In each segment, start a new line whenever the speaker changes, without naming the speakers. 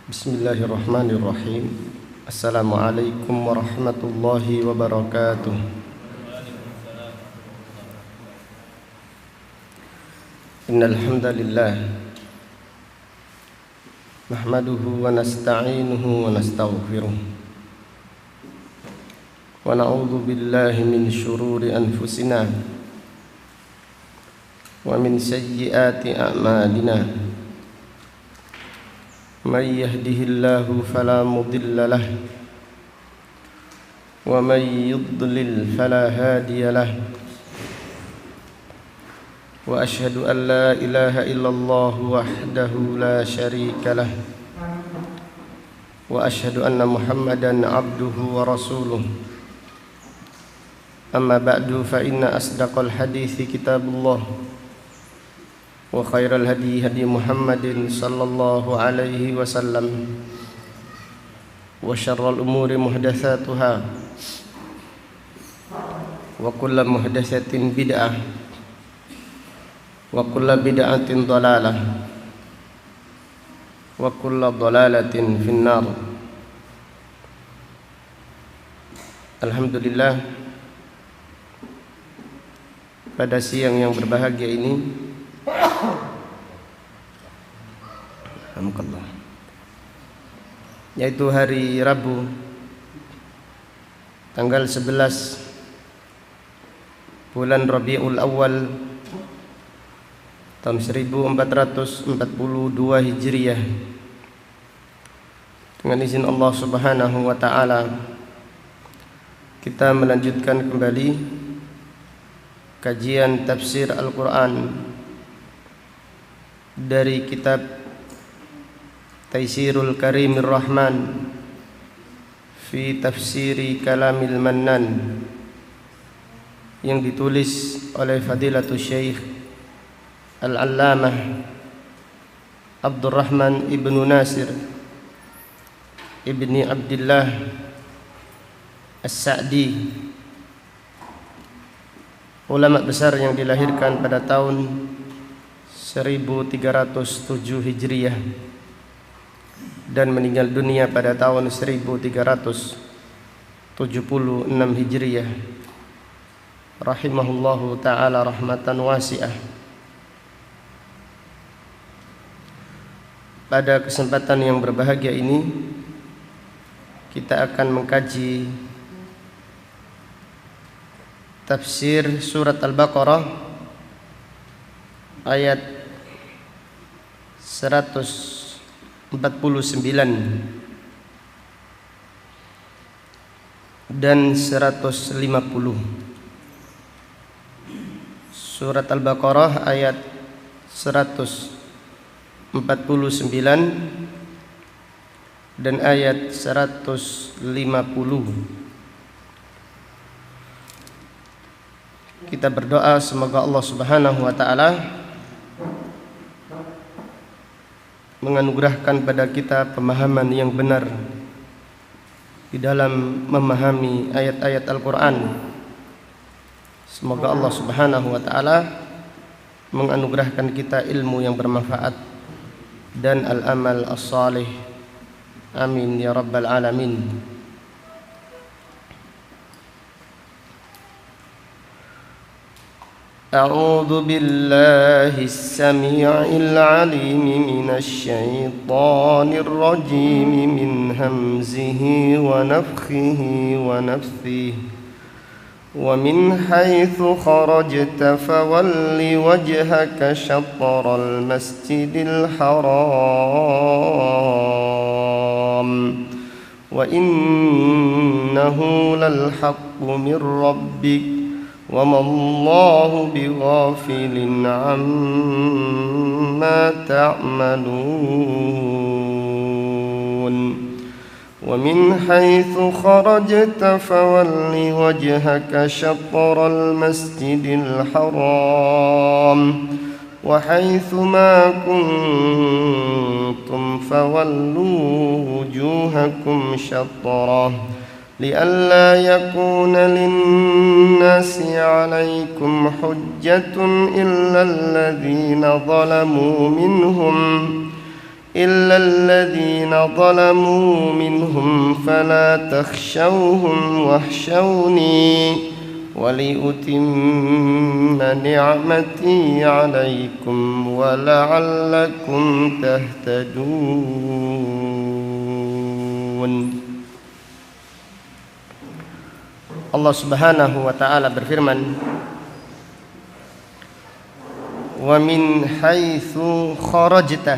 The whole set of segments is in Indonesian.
Bismillahirrahmanirrahim. Assalamualaikum warahmatullahi wabarakatuh. Innal hamdalillah nahmaduhu wa nasta'inuhu wa nastaghfiruh wa na'udzu billahi min shururi anfusina wa min sayyiati a'malina. من يهده الله فلا مضل له ومن يضلل فلا هادي له وأشهد أن لا إله إلا الله وحده لا شريك له وأشهد أن محمدا عبده ورسوله أما بعد فإن أصدق الحديث كتاب الله وخير الهدي هدي محمد صلى الله عليه وسلم وشر الأمور محدثاتها وكل محدثة بدعة وكل بدعة ضلالة وكل ضلالة في النار. Alhamdulillah, pada siang yang berbahagia ini yaitu hari Rabu tanggal 11 bulan Rabiul Awal tahun 1442 Hijriah, dengan izin Allah Subhanahu wa taala kita melanjutkan kembali kajian tafsir Al-Qur'an dari kitab Taisirul Karimir Rahman fi Tafsiri Kalamil Mannan yang ditulis oleh Fadilatul Syekh Al-Allamah Abdurrahman ibnu Nasir ibni Abdillah As-Sa'di, ulama besar yang dilahirkan pada tahun 1307 Hijriah dan meninggal dunia pada tahun 1376 Hijriah, rahimahullahu ta'ala rahmatan wasi'ah. Pada kesempatan yang berbahagia ini kita akan mengkaji tafsir surat Al-Baqarah ayat 149 dan 150. Surat Al-Baqarah ayat 149 dan ayat 150. Kita berdoa semoga Allah Subhanahu wa taala menganugerahkan pada kita pemahaman yang benar di dalam memahami ayat-ayat Al-Quran. Semoga Allah Subhanahu wa ta'ala menganugerahkan kita ilmu yang bermanfaat dan al-amal as-salih. Amin ya rabbal alamin. أعوذ بالله السميع العليم من الشيطان الرجيم من همزه ونفخه ونفثه ومن حيث خرجت فول وجهك شطر المسجد الحرام وإنه للحق من ربك وما الله بغافل عما تعملون ومن حيث خرجت فول وجهك شطر المسجد الحرام وحيث ما كنتم فولوا وجوهكم شطره لئلا يكون للناس عليكم حجة إلا الذين ظلموا منهم إلا الذين ظلموا منهم فلا تخشوهم واخشوني ولأتم نعمتي عليكم ولعلكم تهتدون. Allah Subhanahu wa taala berfirman, wa min haitsu kharajta,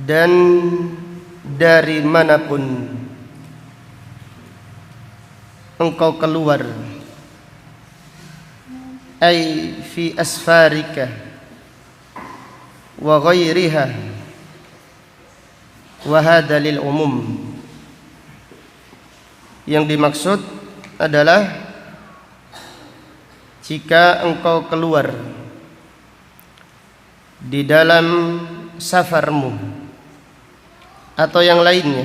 dan dari manapun engkau keluar, ay fi asfarika wa ghairiha, wa hadha lil umum. Yang dimaksud adalah jika engkau keluar di dalam safarmu atau yang lainnya,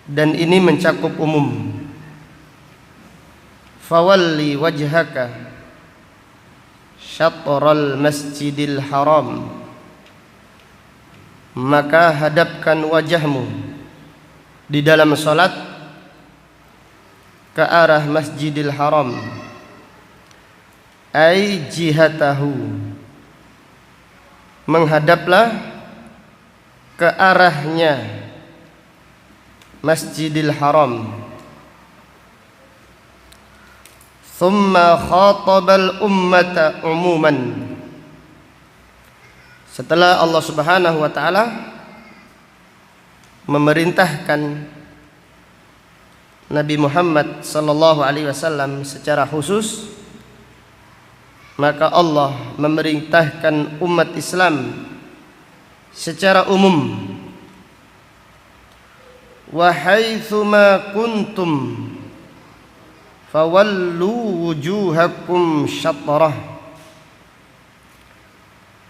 dan ini mencakup umum. Fawalli wajhaka syatral masjidil haram, maka hadapkan wajahmu di dalam salat ke arah Masjidil Haram, ai jihatahu, menghadaplah ke arahnya Masjidil Haram. Thumma khatabal ummata umuman, setelah Allah Subhanahu wa taala memerintahkan Nabi Muhammad sallallahu alaihi wasallam secara khusus, maka Allah memerintahkan umat Islam secara umum. Wa haitsuma kuntum fawallu wujuhakum syatrah,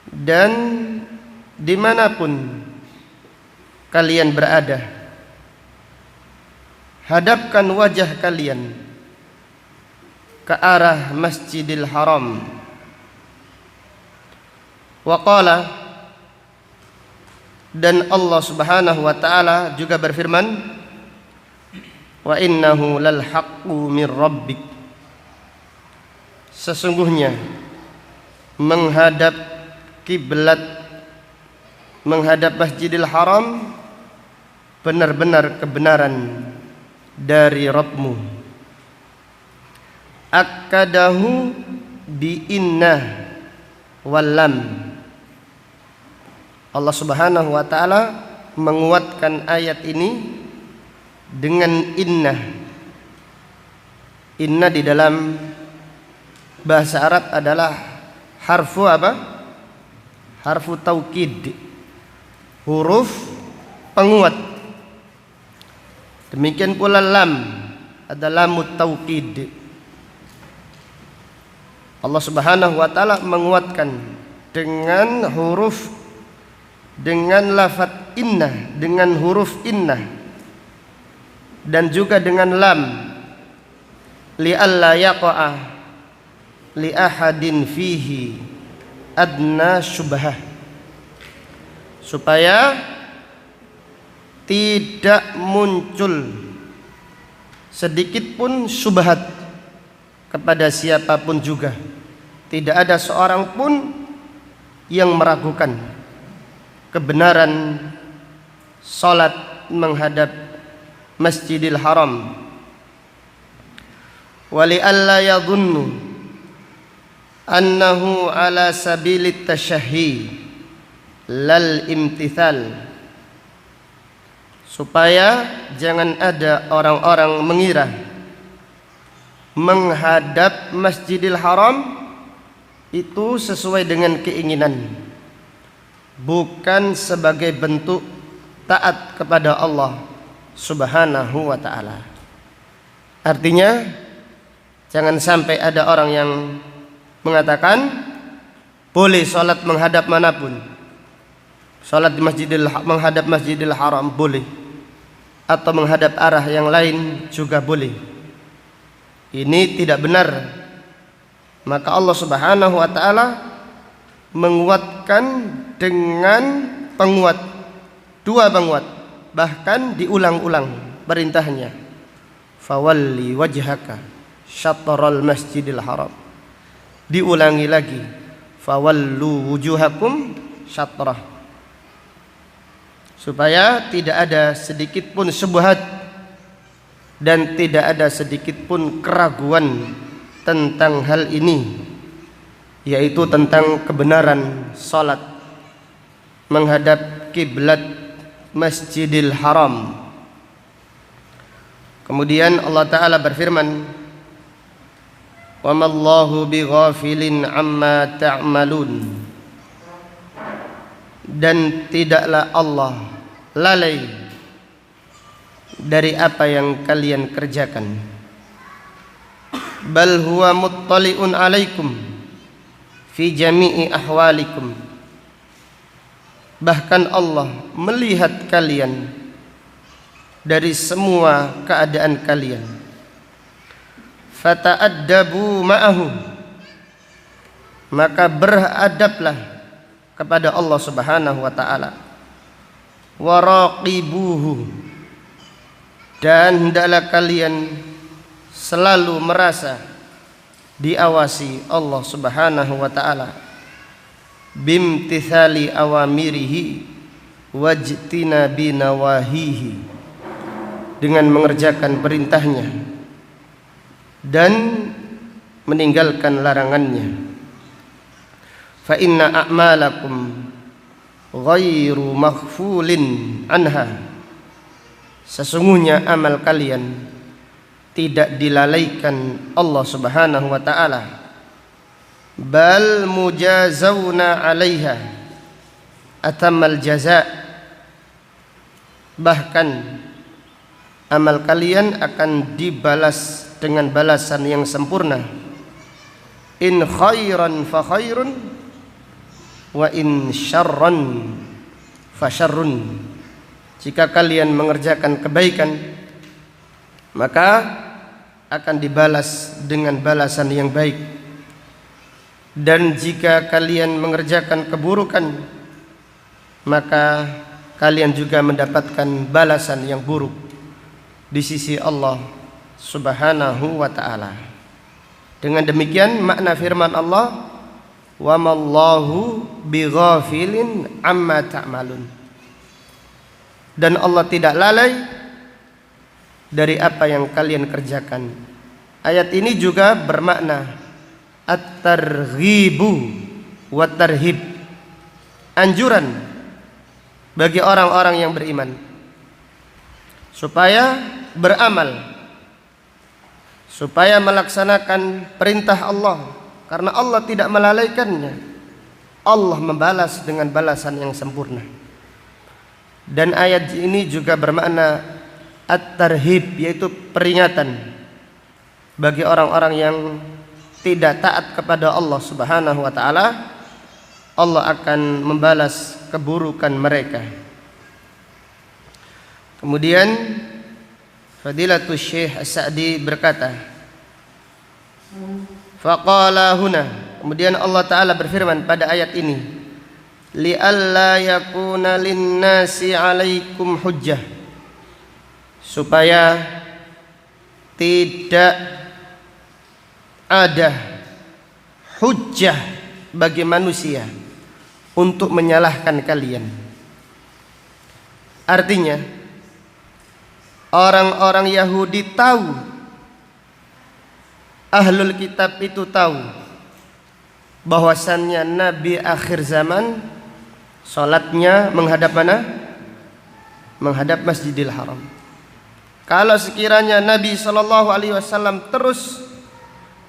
dan dimanapun kalian berada, hadapkan wajah kalian ke arah Masjidil Haram. Wa qala, dan Allah Subhanahu wa taala juga berfirman, wa innahu lal haqqu min rabbik, sesungguhnya menghadap kiblat, menghadap Masjidil Haram benar-benar kebenaran dari Rabbmu. Akkadahu bi inna wal lam, Allah Subhanahu wa taala menguatkan ayat ini dengan inna. Inna di dalam bahasa Arab adalah harfu apa? Harfu taukid, huruf penguat. Demikian pula lam adalah lamut taukid. Allah Subhanahu wa taala menguatkan dengan huruf, dengan lafaz inna, dengan huruf inna, dan juga dengan lam, li alla yaqa'a li ahadin fihi adna syubhah, supaya tidak muncul sedikit pun syubhat kepada siapapun juga. Tidak ada seorang pun yang meragukan kebenaran salat menghadap Masjidil Haram. Wali alla yadhunnu annahu ala sabilit tashahhi lal imtithal, supaya jangan ada orang-orang mengira menghadap Masjidil Haram itu sesuai dengan keinginan, bukan sebagai bentuk taat kepada Allah Subhanahu wa ta'ala. Artinya jangan sampai ada orang yang mengatakan boleh sholat menghadap manapun, sholat di menghadap Masjidil Haram boleh, atau menghadap arah yang lain juga boleh. Ini tidak benar, maka Allah Subhanahu wa taala menguatkan dengan penguat, dua penguat, bahkan diulang-ulang perintahnya. Fawalli wajhaka syatral masjidil haram. Diulangi lagi, fawallu wujuhakum syatrah. Supaya tidak ada sedikit pun syubhat dan tidak ada sedikit pun keraguan tentang hal ini, yaitu tentang kebenaran salat menghadap kiblat Masjidil Haram. Kemudian Allah Ta'ala berfirman, wa mallahu bighafilin amma ta'malun. Dan tidaklah Allah lalai dari apa yang kalian kerjakan. Bal huwa muttali'un alaikum fi jami'i ahwalikum. Bahkan Allah melihat kalian dari semua keadaan kalian. Fata'addabu ma'ahu, maka beradablah kepada Allah Subhanahu wa ta'ala. Waraqibuhu, dan hendaklah kalian selalu merasa diawasi Allah Subhanahu wa ta'ala. Bimtithali awamirihi wajtinabi nawahihi, dengan mengerjakan perintahnya dan meninggalkan larangannya. Fa inna a'malakum ghairu maghfulin anha, sesungguhnya amal kalian tidak dilalaikan Allah Subhanahu wa ta'ala. Bal mujazawna 'alaiha atamal jaza', bahkan amal kalian akan dibalas dengan balasan yang sempurna. In khairan fa khairun wa in syarran fa syarrun. Jika kalian mengerjakan kebaikan, maka akan dibalas dengan balasan yang baik. Dan jika kalian mengerjakan keburukan, maka kalian juga mendapatkan balasan yang buruk di sisi Allah Subhanahu wa ta'ala. Dengan demikian makna firman Allah, wa mallahu bighafilin amma ta'malun. Dan Allah tidak lalai dari apa yang kalian kerjakan. Ayat ini juga bermakna at-targhibu wa tarhib, anjuran bagi orang-orang yang beriman supaya beramal, supaya melaksanakan perintah Allah, karena Allah tidak melalaikannya. Allah membalas dengan balasan yang sempurna. Dan ayat ini juga bermakna at-tarhib, yaitu peringatan bagi orang-orang yang tidak taat kepada Allah Subhanahu wa ta'ala. Allah akan membalas keburukan mereka. Kemudian Fadilatul Syekh As-Sa'di berkata, faqala huna, kemudian Allah Ta'ala berfirman pada ayat ini, li'alla yakuna linnasi 'alaikum hujjah, supaya tidak ada hujjah bagi manusia untuk menyalahkan kalian. Artinya orang-orang Yahudi tahu, ahlul kitab itu tahu bahwasannya Nabi akhir zaman salatnya menghadap mana? Menghadap Masjidil Haram. Kalau sekiranya Nabi SAW terus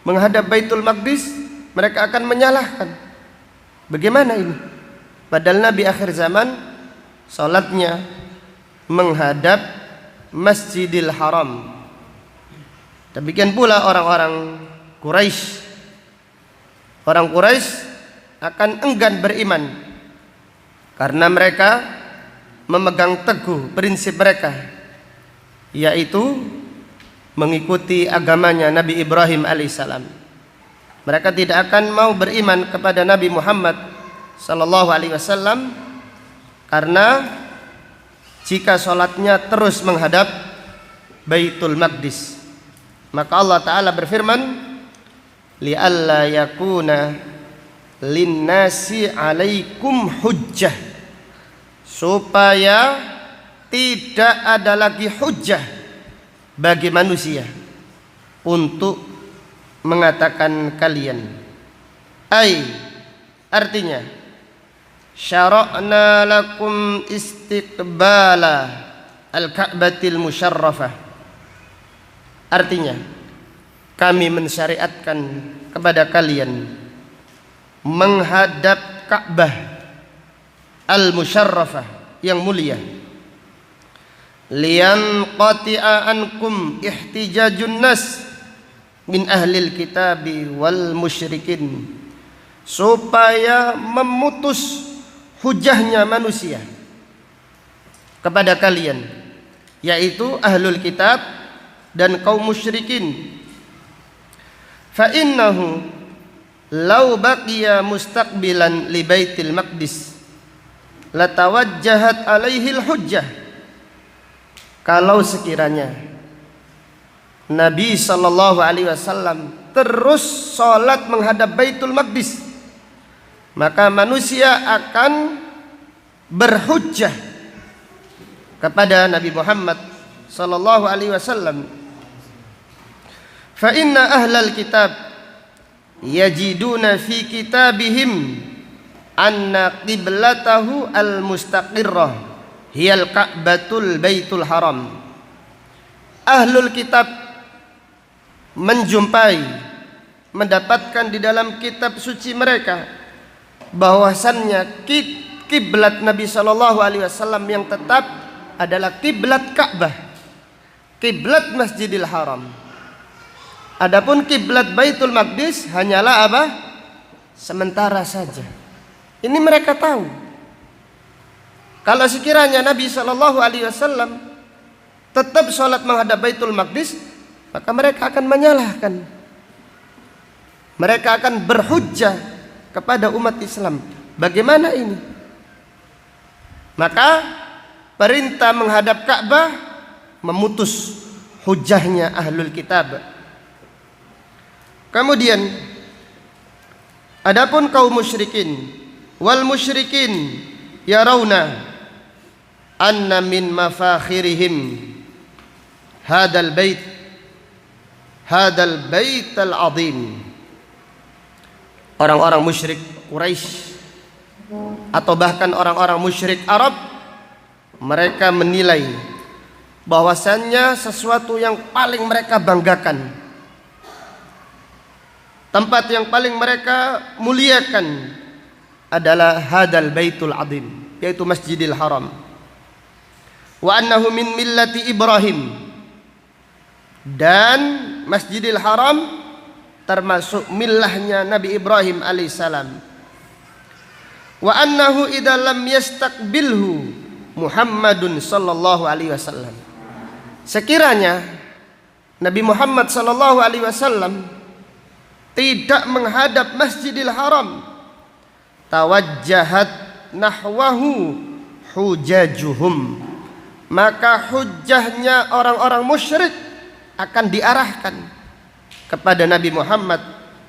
menghadap Baitul Maqdis, mereka akan menyalahkan. Bagaimana ini? Padahal Nabi akhir zaman salatnya menghadap Masjidil Haram. Demikian pula orang-orang Quraisy. Orang Quraisy akan enggan beriman karena mereka memegang teguh prinsip mereka, yaitu mengikuti agamanya Nabi Ibrahim alaihissalam. Mereka tidak akan mau beriman kepada Nabi Muhammad sallallahu alaihi wasallam karena jika salatnya terus menghadap Baitul Maqdis. Maka Allah Ta'ala berfirman, li'alla yakuna linnasi alaikum hujjah, supaya tidak ada lagi hujjah bagi manusia untuk mengatakan kalian. Artinya syara'na lakum istiqbala al-Ka'batil musyarrafah. Artinya kami mensyariatkan kepada kalian menghadap Ka'bah al-musyarrafah yang mulia, liyanqati'a ankum ihtijajun nas min ahlil kitabi wal musyrikin, supaya memutus hujahnya manusia kepada kalian, yaitu ahlul kitab dan kaum musyrikin. Fa innahu law baqiya mustaqbilan li Baitil Maqdis latawajjahat alaihi hujjah. Kalau sekiranya Nabi sallallahu alaihi wasallam terus salat menghadap Baitul Maqdis, maka manusia akan berhujjah kepada Nabi Muhammad sallallahu alaihi wasallam. Fa inna ahlal kitab yajiduna fi kitabihim anna qiblatahu al-mustaqirrah hiyal Ka'batul Baitul Haram. Ahlul kitab mendapatkan di dalam kitab suci mereka bahwasannya kiblat Nabi sallallahu alaihi wasallam yang tetap adalah kiblat Ka'bah, kiblat Masjidil Haram. Adapun kiblat Baitul Maqdis hanyalah apa? Sementara saja. Ini mereka tahu. Kalau sekiranya Nabi sallallahu alaihi wasallam tetap salat menghadap Baitul Maqdis, maka mereka akan menyalahkan. Mereka akan berhujjah kepada umat Islam. Bagaimana ini? Maka perintah menghadap Ka'bah memutus hujahnya ahlul kitab. Kemudian adapun kaum musyrikin, wal musyrikin yarawna anna min mafakhirihim hadal bait al-azim. Orang-orang musyrik Quraisy atau bahkan orang-orang musyrik Arab, mereka menilai bahwasannya sesuatu yang paling mereka banggakan, tempat yang paling mereka muliakan adalah hadal baitul azim, yaitu Masjidil Haram. Wa annahu min millati Ibrahim, dan Masjidil Haram termasuk millahnya Nabi Ibrahim alaihissalam. Wa annahu idza lam yastaqbilhu Muhammadun sallallahu alaihi wasallam, sekiranya Nabi Muhammad sallallahu alaihi wasallam tidak menghadap Masjidil Haram, tawajjahat nahwahu hujajuhum, maka hujahnya orang-orang musyrik akan diarahkan kepada Nabi Muhammad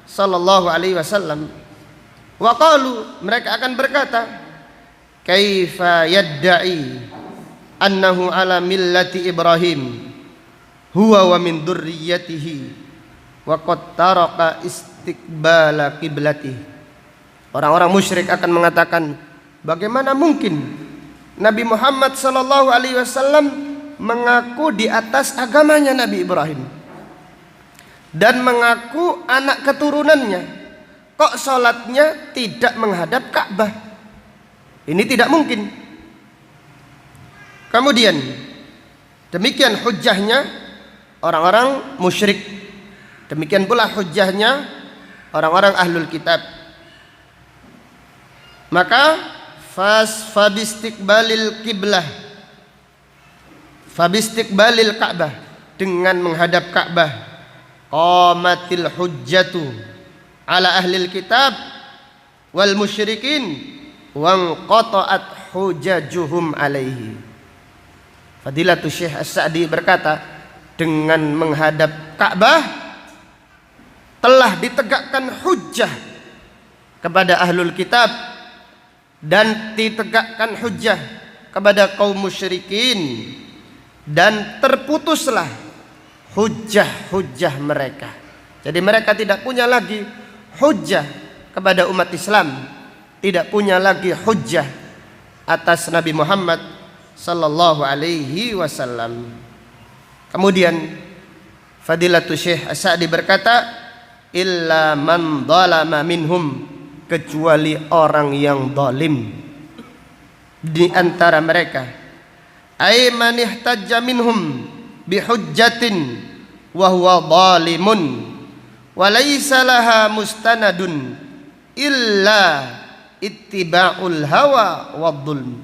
sallallahu alaihi wasallam. Wa qalu, mereka akan berkata, kaifa yadda'i annahu ala millati Ibrahim huwa wa min dzurriyyatihi wa qad taraka istiqbala qiblati. Orang-orang musyrik akan mengatakan, bagaimana mungkin Nabi Muhammad sallallahu alaihi wasallam mengaku di atas agamanya Nabi Ibrahim dan mengaku anak keturunannya, kok salatnya tidak menghadap Ka'bah? Ini tidak mungkin. Kemudian demikian hujjahnya orang-orang musyrik. Demikian pula hujjahnya orang-orang ahlul kitab. Maka fabistiqbalil qiblah, fabistiqbalil Ka'bah, dengan menghadap Ka'bah, qamatil hujjatu ala ahlil kitab wal musyrikin wa qata'at hujajuhum alaihi. Fadilatul Syekh As-Sa'di berkata, dengan menghadap Ka'bah telah ditegakkan hujjah kepada ahlul kitab dan ditegakkan hujjah kepada kaum musyrikin, dan terputuslah hujjah-hujjah mereka. Jadi mereka tidak punya lagi hujjah kepada umat Islam, tidak punya lagi hujjah atas Nabi Muhammad sallallahu alaihi wasallam. Kemudian Fadilatul Syekh As-Sa'di berkata, illa man zalama minhum, kecuali orang yang zalim di antara mereka, ay man ihtajja minhum bihujjatin wa huwa zalimun wa laysa laha mustanadun illa ittiba'ul hawa wadzulm.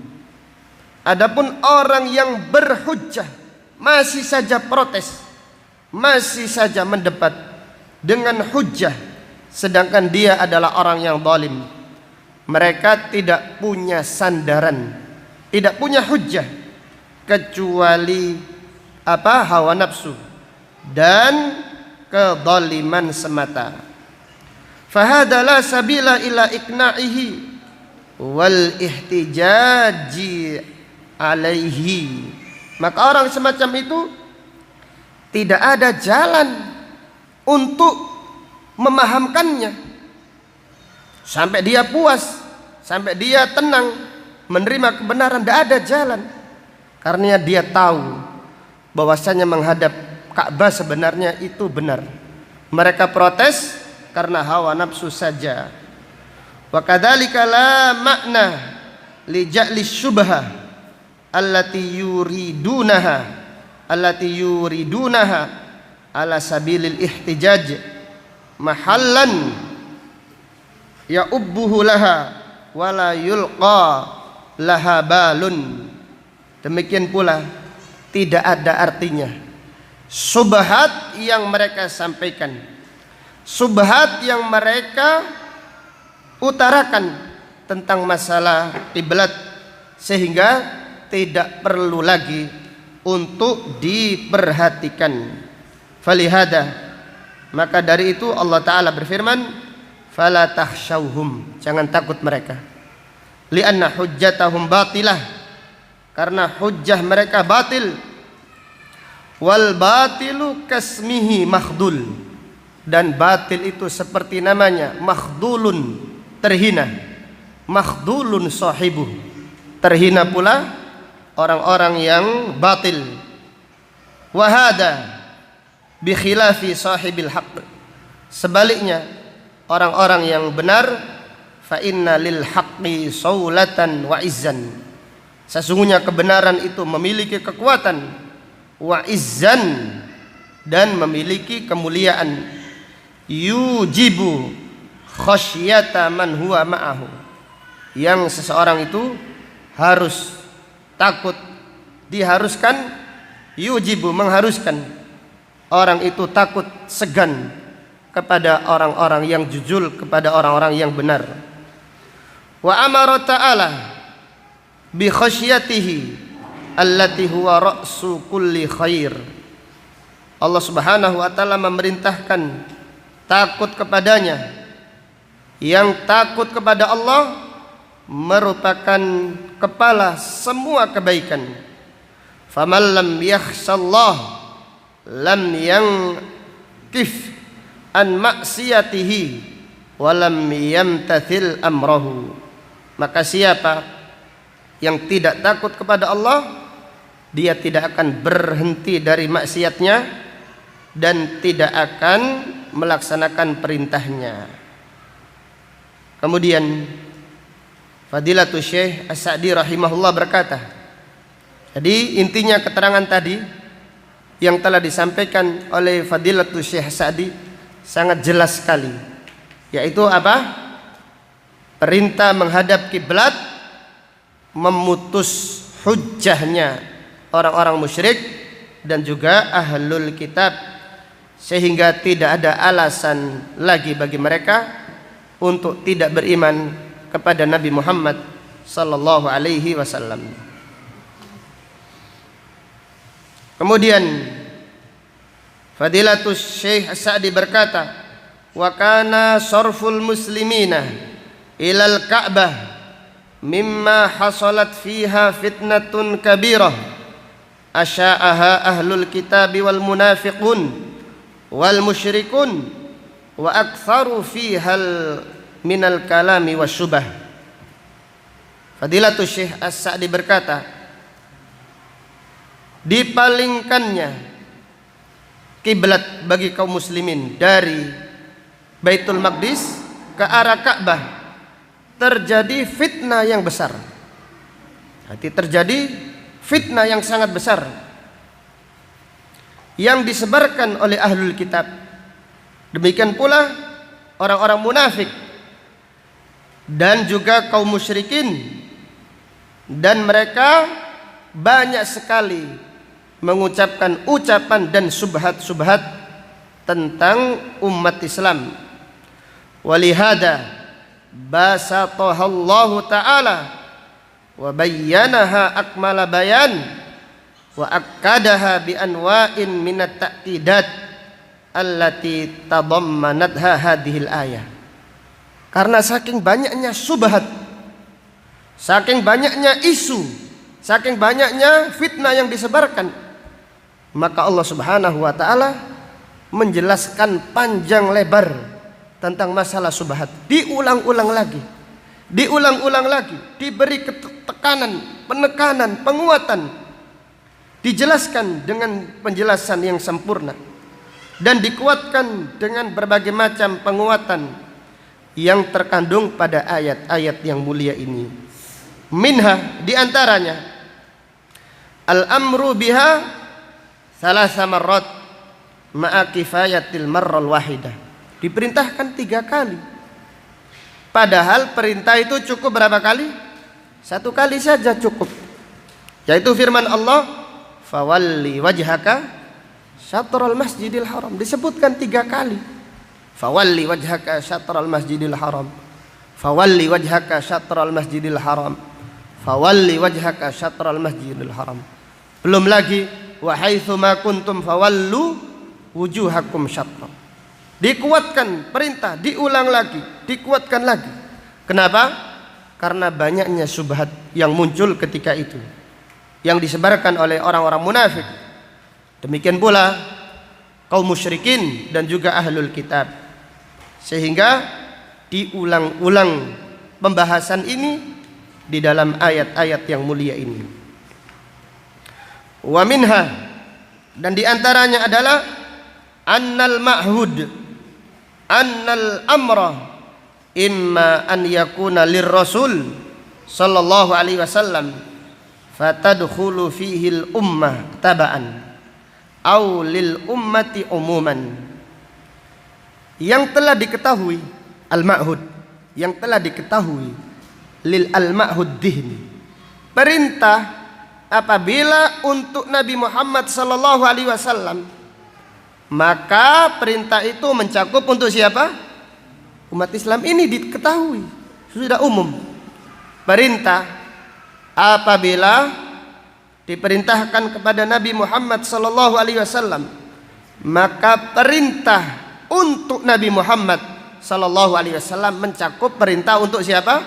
Adapun orang yang berhujjah masih saja protes, masih saja mendebat dengan hujjah, sedangkan dia adalah orang yang zalim, mereka tidak punya sandaran, tidak punya hujjah kecuali hawa nafsu dan kezaliman semata. Fahada la sabila ila iqna'ihi wal ihtijaji alaihi. Maka orang semacam itu tidak ada jalan untuk memahamkannya sampai dia puas, sampai dia tenang menerima kebenaran. Tidak ada jalan, karena dia tahu bahwasanya menghadap Ka'bah sebenarnya itu benar. Mereka protes karena hawa nafsu saja. Wa kadzalika la makna li ja'li syubhah allati yuridunaha ala sabilil ihtijaj mahallan ya'ubbuhu laha wala yulqa laha balun. Demikian pula tidak ada artinya subhat yang mereka sampaikan, subhat yang mereka utarakan tentang masalah kiblat, sehingga tidak perlu lagi untuk diperhatikan. Falihada, maka dari itu Allah Ta'ala berfirman, fala takhshawhum, jangan takut mereka, lianna hujjatahum batilah, karena hujjah mereka batil. Wal batilu kasmihi makhdul, dan batil itu seperti namanya, makhdulun, terhina. Makhdulun sahibuh, terhina pula orang-orang yang batil. Wahada bi khilafi sahibil haqq, sebaliknya orang-orang yang benar, fa inna lil haqqi saulatan wa izzan, sesungguhnya kebenaran itu memiliki kekuatan, wa izzan, dan memiliki kemuliaan, yujibu khasyata man huwa ma'ahu, yang seseorang itu harus takut, diharuskan, yujibu, mengharuskan orang itu takut, segan kepada orang-orang yang jujur, kepada orang-orang yang benar. Wa amara ta'ala bi khasyatihi allati huwa ra'su kulli khair. Allah Subhanahu wa taala memerintahkan takut kepadanya, yang takut kepada Allah merupakan kepala semua kebaikan. Faman lam yakhshallah lam yankif an maksiyatihi wa lam yamtathil amrahu. Maka siapa yang tidak takut kepada Allah, dia tidak akan berhenti dari maksiatnya dan tidak akan melaksanakan perintahnya. Kemudian Fadilatul Syekh As-Sa'di rahimahullah berkata, jadi intinya keterangan tadi yang telah disampaikan oleh Fadilatul Syekh As-Sa'di sangat jelas sekali, yaitu apa? Perintah menghadap kiblat memutus hujjahnya orang-orang musyrik dan juga ahlul kitab, sehingga tidak ada alasan lagi bagi mereka untuk tidak beriman kepada Nabi Muhammad sallallahu alaihi wasallam. Kemudian Fadilatus Syekh As-Sa'di berkata, wa kana sarful muslimina ilal Ka'bah mimma hasalat fiha fitnatun kabirah asya'aha ahlul kitabi wal munafiqun wal musyrikun wa aktsaru fiha minal kalami wasyubah. Fadilatul Syekh As-Sa'di berkata, dipalingkannya kiblat bagi kaum muslimin dari Baitul Maqdis ke arah Ka'bah terjadi fitnah yang besar. Berarti terjadi fitnah yang sangat besar yang disebarkan oleh ahlul kitab. Demikian pula orang-orang munafik dan juga kaum musyrikin, dan mereka banyak sekali mengucapkan ucapan dan subhat-subhat tentang umat Islam. Walihada basatahallahu ta'ala wa bayyanaha akmala bayan wa akkadaha bi anwa'in minat ta'kidat allati tadammanatha hadhil ayah. Karena saking banyaknya subhat, saking banyaknya isu, saking banyaknya fitnah yang disebarkan, maka Allah Subhanahu wa taala menjelaskan panjang lebar tentang masalah subhat, diulang-ulang lagi, diberi tekanan, penekanan, penguatan, dijelaskan dengan penjelasan yang sempurna dan dikuatkan dengan berbagai macam penguatan yang terkandung pada ayat-ayat yang mulia ini. Minha, diantaranya al-amru biha thalatha marrat ma'a kifayatil marral wahidah. Diperintahkan 3 kali. Padahal perintah itu cukup berapa kali? 1 kali saja cukup. Yaitu firman Allah, fawalli wajhaka syatral masjidil haram. Disebutkan 3 kali. Fawalli wajhaka syatral masjidil haram. Fawalli wajhaka syatral masjidil haram. Fawalli wajhaka syatral masjidil haram. Belum lagi wa haitsu ma kuntum fawallu wujuhakum syatra. Dikuatkan perintah, diulang lagi, dikuatkan lagi. Kenapa? Karena banyaknya subhat yang muncul ketika itu, yang disebarkan oleh orang-orang munafik. Demikian pula kaum musyrikin dan juga ahlul kitab. Sehingga diulang-ulang pembahasan ini di dalam ayat-ayat yang mulia ini. Wa minha, dan diantaranya adalah annal ma'hud, annal amra imma an yakuna lirrasul sallallahu alaihi wasallam fatadkhulu fihi al ummah taba'an aw lil ummati umuman. Yang telah diketahui al-ma'hud, yang telah diketahui lil al-ma'hud dihni, perintah apabila untuk Nabi Muhammad sallallahu alaihi wasallam, maka perintah itu mencakup untuk siapa? Umat Islam ini diketahui, sudah umum. Perintah apabila diperintahkan kepada Nabi Muhammad sallallahu alaihi wasallam, maka perintah untuk Nabi Muhammad sallallahu alaihi wasallam mencakup perintah untuk siapa?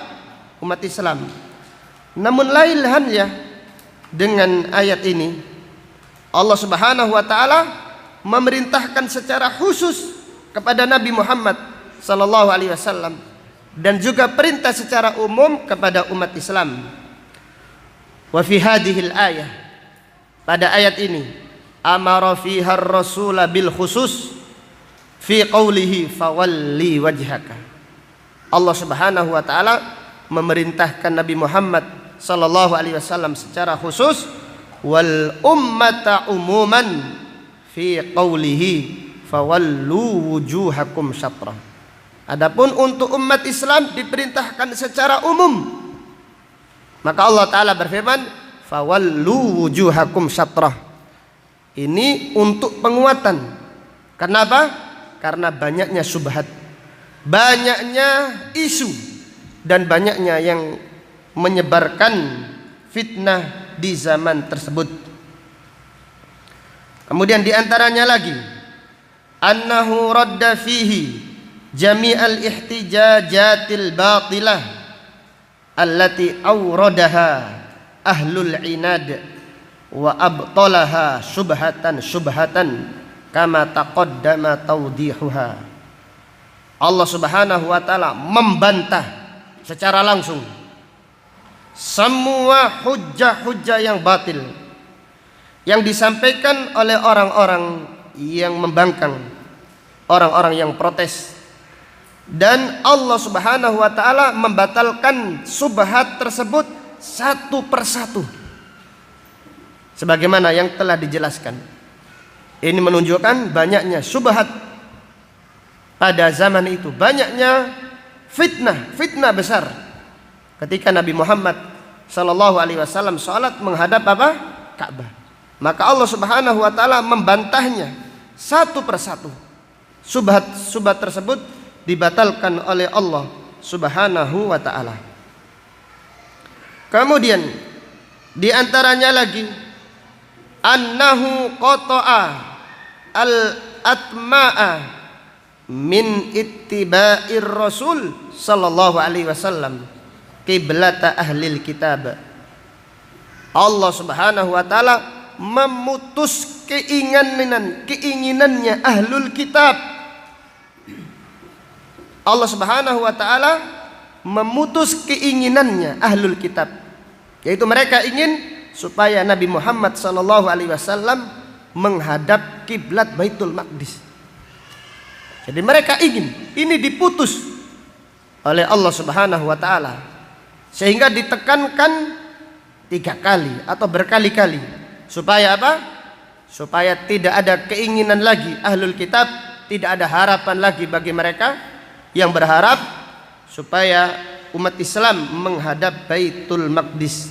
Umat Islam. Namun lain halnya dengan ayat ini, Allah Subhanahu wa taala memerintahkan secara khusus kepada Nabi Muhammad sallallahu alaihi wasallam dan juga perintah secara umum kepada umat Islam. Wa fi hadhil ayah, pada ayat ini, amara fiha ar-rasula bil khusus fi qawlihi fawalli wajhaka. Allah Subhanahu wa taala memerintahkan Nabi Muhammad sallallahu alaihi wasallam secara khusus, wal ummata umuman fi qawlihi fawallu wujuhakum syatrah. Adapun untuk umat Islam diperintahkan secara umum, maka Allah taala berfirman fawallu wujuhakum syatrah. Ini untuk penguatan. Kenapa? Karena banyaknya subhat, banyaknya isu dan banyaknya yang menyebarkan fitnah di zaman tersebut. Kemudian diantaranya lagi, annahu radda fihi jami'al ihtijajatil batilah allati awradaha ahlul inad wa abtalaha syubhatan kama taqaddama tawdihuha. Allah Subhanahu wa taala membantah secara langsung semua hujjah-hujjah yang batil yang disampaikan oleh orang-orang yang membangkang, orang-orang yang protes. Dan Allah Subhanahu wa taala membatalkan subhat tersebut satu persatu sebagaimana yang telah dijelaskan. Ini menunjukkan banyaknya subhat pada zaman itu, banyaknya fitnah besar ketika Nabi Muhammad sallallahu alaihi wasallam salat menghadap apa? Ka'bah. Maka Allah Subhanahu wa taala membantahnya satu persatu. Subhat tersebut dibatalkan oleh Allah Subhanahu wa taala. Kemudian di antaranya lagi, annahu qata'a al-atma'a min ittiba'ir rasul sallallahu alaihi wasallam qiblata ahlil kitab. Allah Subhanahu wa taala memutus keinginannya ahlul kitab. Allah Subhanahu wa taala memutus keinginannya ahlul kitab, yaitu mereka ingin supaya Nabi Muhammad sallallahu alaihi wasallam menghadap kiblat Baitul Maqdis. Jadi mereka ingin ini diputus oleh Allah Subhanahu wa taala, sehingga ditekankan 3 kali atau berkali-kali supaya apa? Supaya tidak ada keinginan lagi ahlul kitab, tidak ada harapan lagi bagi mereka yang berharap supaya umat Islam menghadap Baitul Maqdis.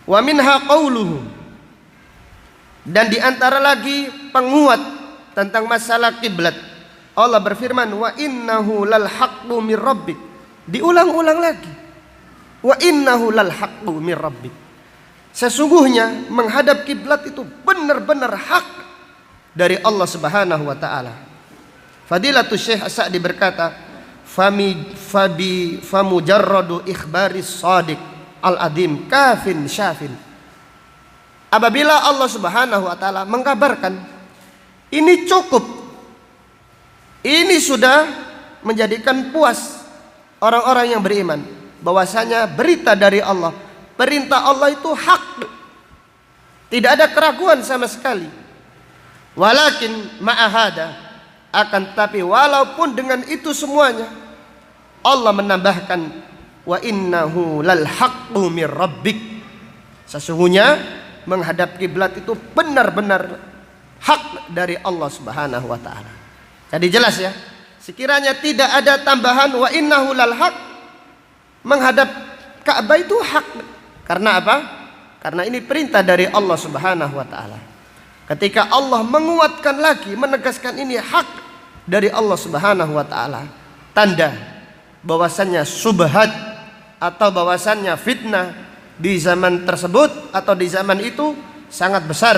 Wa minha qauluhu, dan diantara lagi penguat tentang masalah kiblat, Allah berfirman, wa innahu lal haqqu mir rabbik. Diulang-ulang lagi, wa innahu lal haqqu mir rabbik. Sesungguhnya menghadap kiblat itu benar-benar hak dari Allah Subhanahu wa taala. Fadilatul Syekh As-Sa'di berkata, famujarradu ikhbaris shadiq al-adim kafin syafin. Apabila Allah Subhanahu wa taala mengkabarkan, ini cukup, ini sudah menjadikan puas orang-orang yang beriman bahwasanya berita dari Allah, perintah Allah itu hak, tidak ada keraguan sama sekali. Walakin ma'ahada, akan tapi walaupun dengan itu semuanya, Allah menambahkan, wa innahu lal haqqu mir rabbik. Sesungguhnya menghadap kiblat itu benar-benar hak dari Allah Subhanahu wa taala. Jadi jelas ya, sekiranya tidak ada tambahan wa innahu lal haq, menghadap Ka'bah itu hak. Karena apa? Karena ini perintah dari Allah Subhanahu wa taala. Ketika Allah menguatkan lagi, menegaskan ini hak dari Allah Subhanahu wa taala, tanda bahwasannya subhat atau bahwasannya fitnah di zaman tersebut atau di zaman itu sangat besar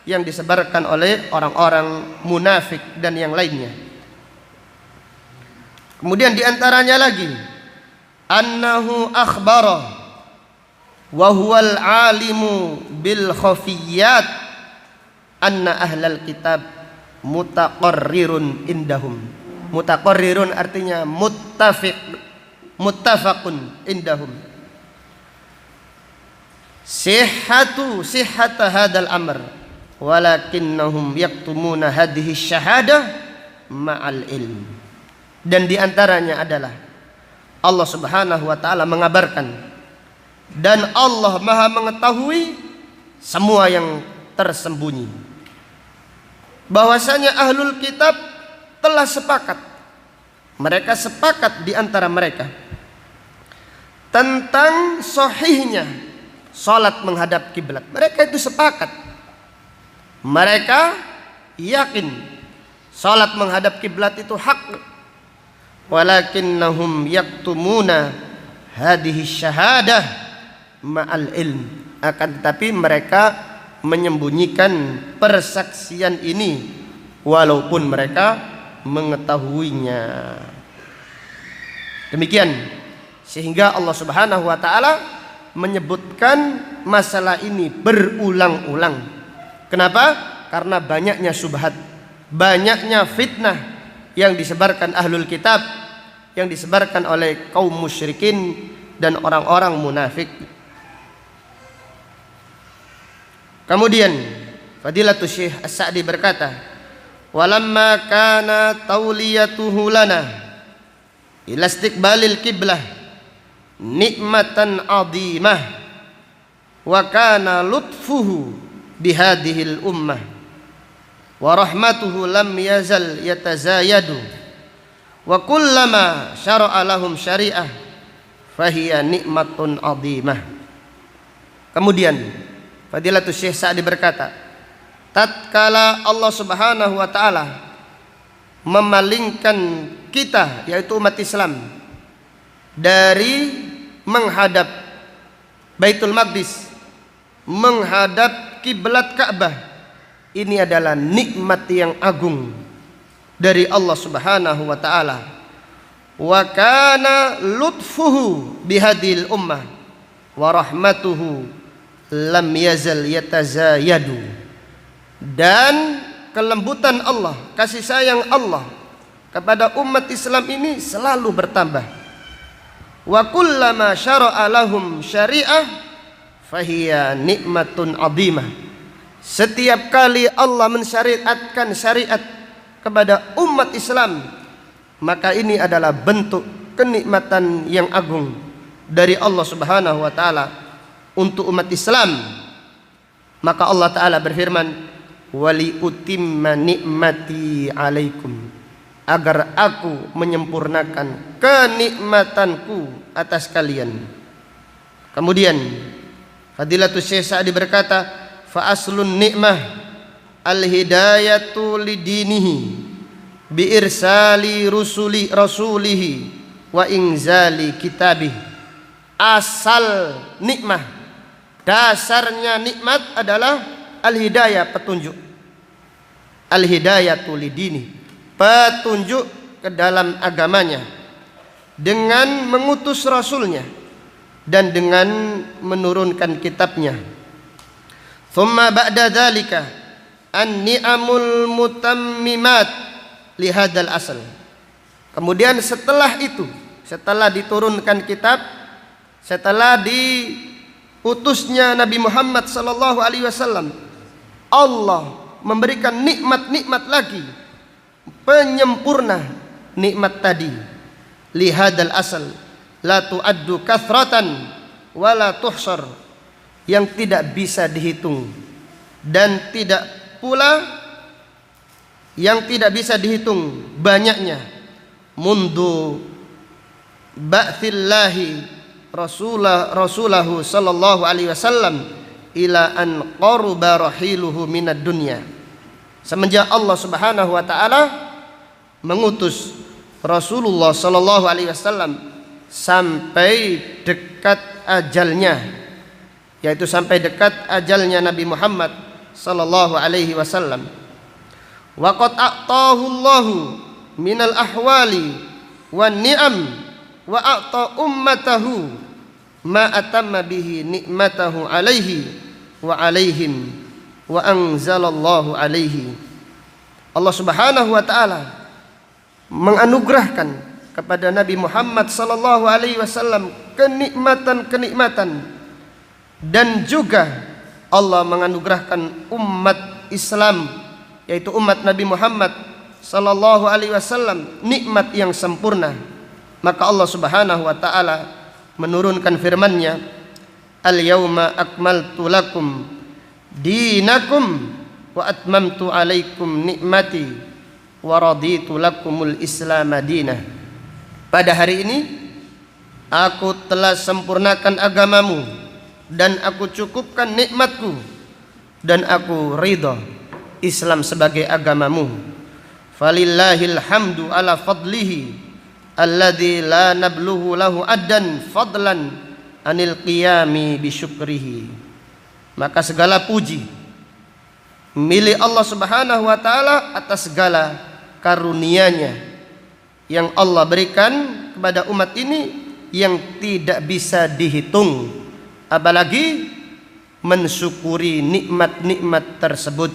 yang disebarkan oleh orang-orang munafik dan yang lainnya. Kemudian diantaranya lagi, annahu akhbara wa huwal alimu bil khafiyat anna ahlal kitab mutaqarrirun indahum. Mutaqarrirun artinya muttafaqun indahum. Sihhata hadal amr walakinnahum yaktumuna hadhihi syahadah ma'al ilm. Dan diantaranya adalah Allah Subhanahu wa ta'ala mengabarkan, dan Allah maha mengetahui semua yang tersembunyi, bahwasanya ahlul kitab telah sepakat, mereka sepakat di antara mereka tentang sahihnya salat menghadap kiblat. Mereka itu sepakat, mereka yakin Salat menghadap kiblat itu hak. Walakinnahum yaktumuna hadhihi syahadah ma'al ilm. Akan tetapi mereka menyembunyikan persaksian ini walaupun mereka mengetahuinya. Demikian sehingga Allah Subhanahu wa taala menyebutkan masalah ini berulang-ulang. Kenapa? Karena banyaknya syubhat, banyaknya fitnah yang disebarkan ahlul kitab, yang disebarkan oleh kaum musyrikin dan orang-orang munafik. Kemudian Fadilatul Syekh As-Sa'di berkata, walamma kana tawliyatuhu lana ila istiqbalil qiblah nikmatan 'azimah wa kana lutfuhu bihadhil ummah wa rahmatuhu lam yazal yatazayadu wa kullama syara'a lahum syari'ah fahiya nikmatun 'azimah. Kemudian Fadilatul Syekh Sa'di berkata, tatkala Allah Subhanahu wa taala memalingkan kita, yaitu umat Islam, dari menghadap Baitul Maqdis, menghadap kiblat Ka'bah, ini adalah nikmat yang agung dari Allah Subhanahu wa taala. Wa kana lutfuhu bihadil ummah wa rahmatuhu lam yazal yatazayadu. Dan kelembutan Allah, kasih sayang Allah kepada umat Islam ini selalu bertambah. Wa kullama syara'a lahum syari'ah fahiya nikmatun 'azimah. Setiap kali Allah mensyariatkan syariat kepada umat Islam, maka ini adalah bentuk kenikmatan yang agung dari Allah Subhanahu wa taala untuk umat Islam. Maka Allah taala berfirman, wali utimma nikmati alaikum, agar aku menyempurnakan kenikmatanku atas kalian. Kemudian Fadilatul Syekh Sa'di berkata, fa aslun nikmah al hidayatu lidinihi bi irsali rasulihi wa inzali kitabih. Asal nikmah, dasarnya nikmat adalah al-hidayah, petunjuk. Al-hidayatu lidini, petunjuk ke dalam agamanya, dengan mengutus rasulnya dan dengan menurunkan kitabnya. Thumma ba'da dzalika an-ni'amul mutammimat li hadzal asal. Kemudian setelah itu, setelah diturunkan kitab, setelah diutusnya Nabi Muhammad sallallahu alaihi wasallam, Allah memberikan nikmat-nikmat lagi, penyempurna nikmat tadi. Li hadzal asal la tu'addu kathratan wa la tuhsar, yang tidak bisa dihitung dan tidak pula yang tidak bisa dihitung banyaknya. Mundu ba'tsillahi rasulahu sallallahu alaihi wasallam ila an qaruba rahiluhu minad dunya. Semenjak Allah Subhanahu wa taala mengutus Rasulullah sallallahu alaihi wasallam sampai dekat ajalnya, yaitu sampai dekat ajalnya Nabi Muhammad sallallahu alaihi wasallam. Wa qad a'tahu Allahu minal ahwali wan ni'am wa a'ta ummatahu ma atamma bihi nikmatahu alaihi wa alaihim wa anzalallahu alaihi. Allah Subhanahu wa taala menganugerahkan kepada Nabi Muhammad sallallahu alaihi wasallam kenikmatan-kenikmatan, dan juga Allah menganugerahkan umat Islam, yaitu umat Nabi Muhammad sallallahu alaihi wasallam, nikmat yang sempurna. Maka Allah Subhanahu wa taala menurunkan firman-Nya, al-yauma akmaltu lakum dinakum wa atmamtu alaikum nikmati wa raditu lakumul Islam madinah. Pada hari ini aku telah sempurnakan agamamu dan aku cukupkan nikmatku dan aku ridha Islam sebagai agamamu. falillahil hamdu ala fadlihi alladzi la nabluhu lahu addan fadlan anil qiyami bisyukrihi. Maka segala puji milik Allah Subhanahu wa taala atas segala karunia-Nya yang Allah berikan kepada umat ini yang tidak bisa dihitung, apalagi mensyukuri nikmat-nikmat tersebut.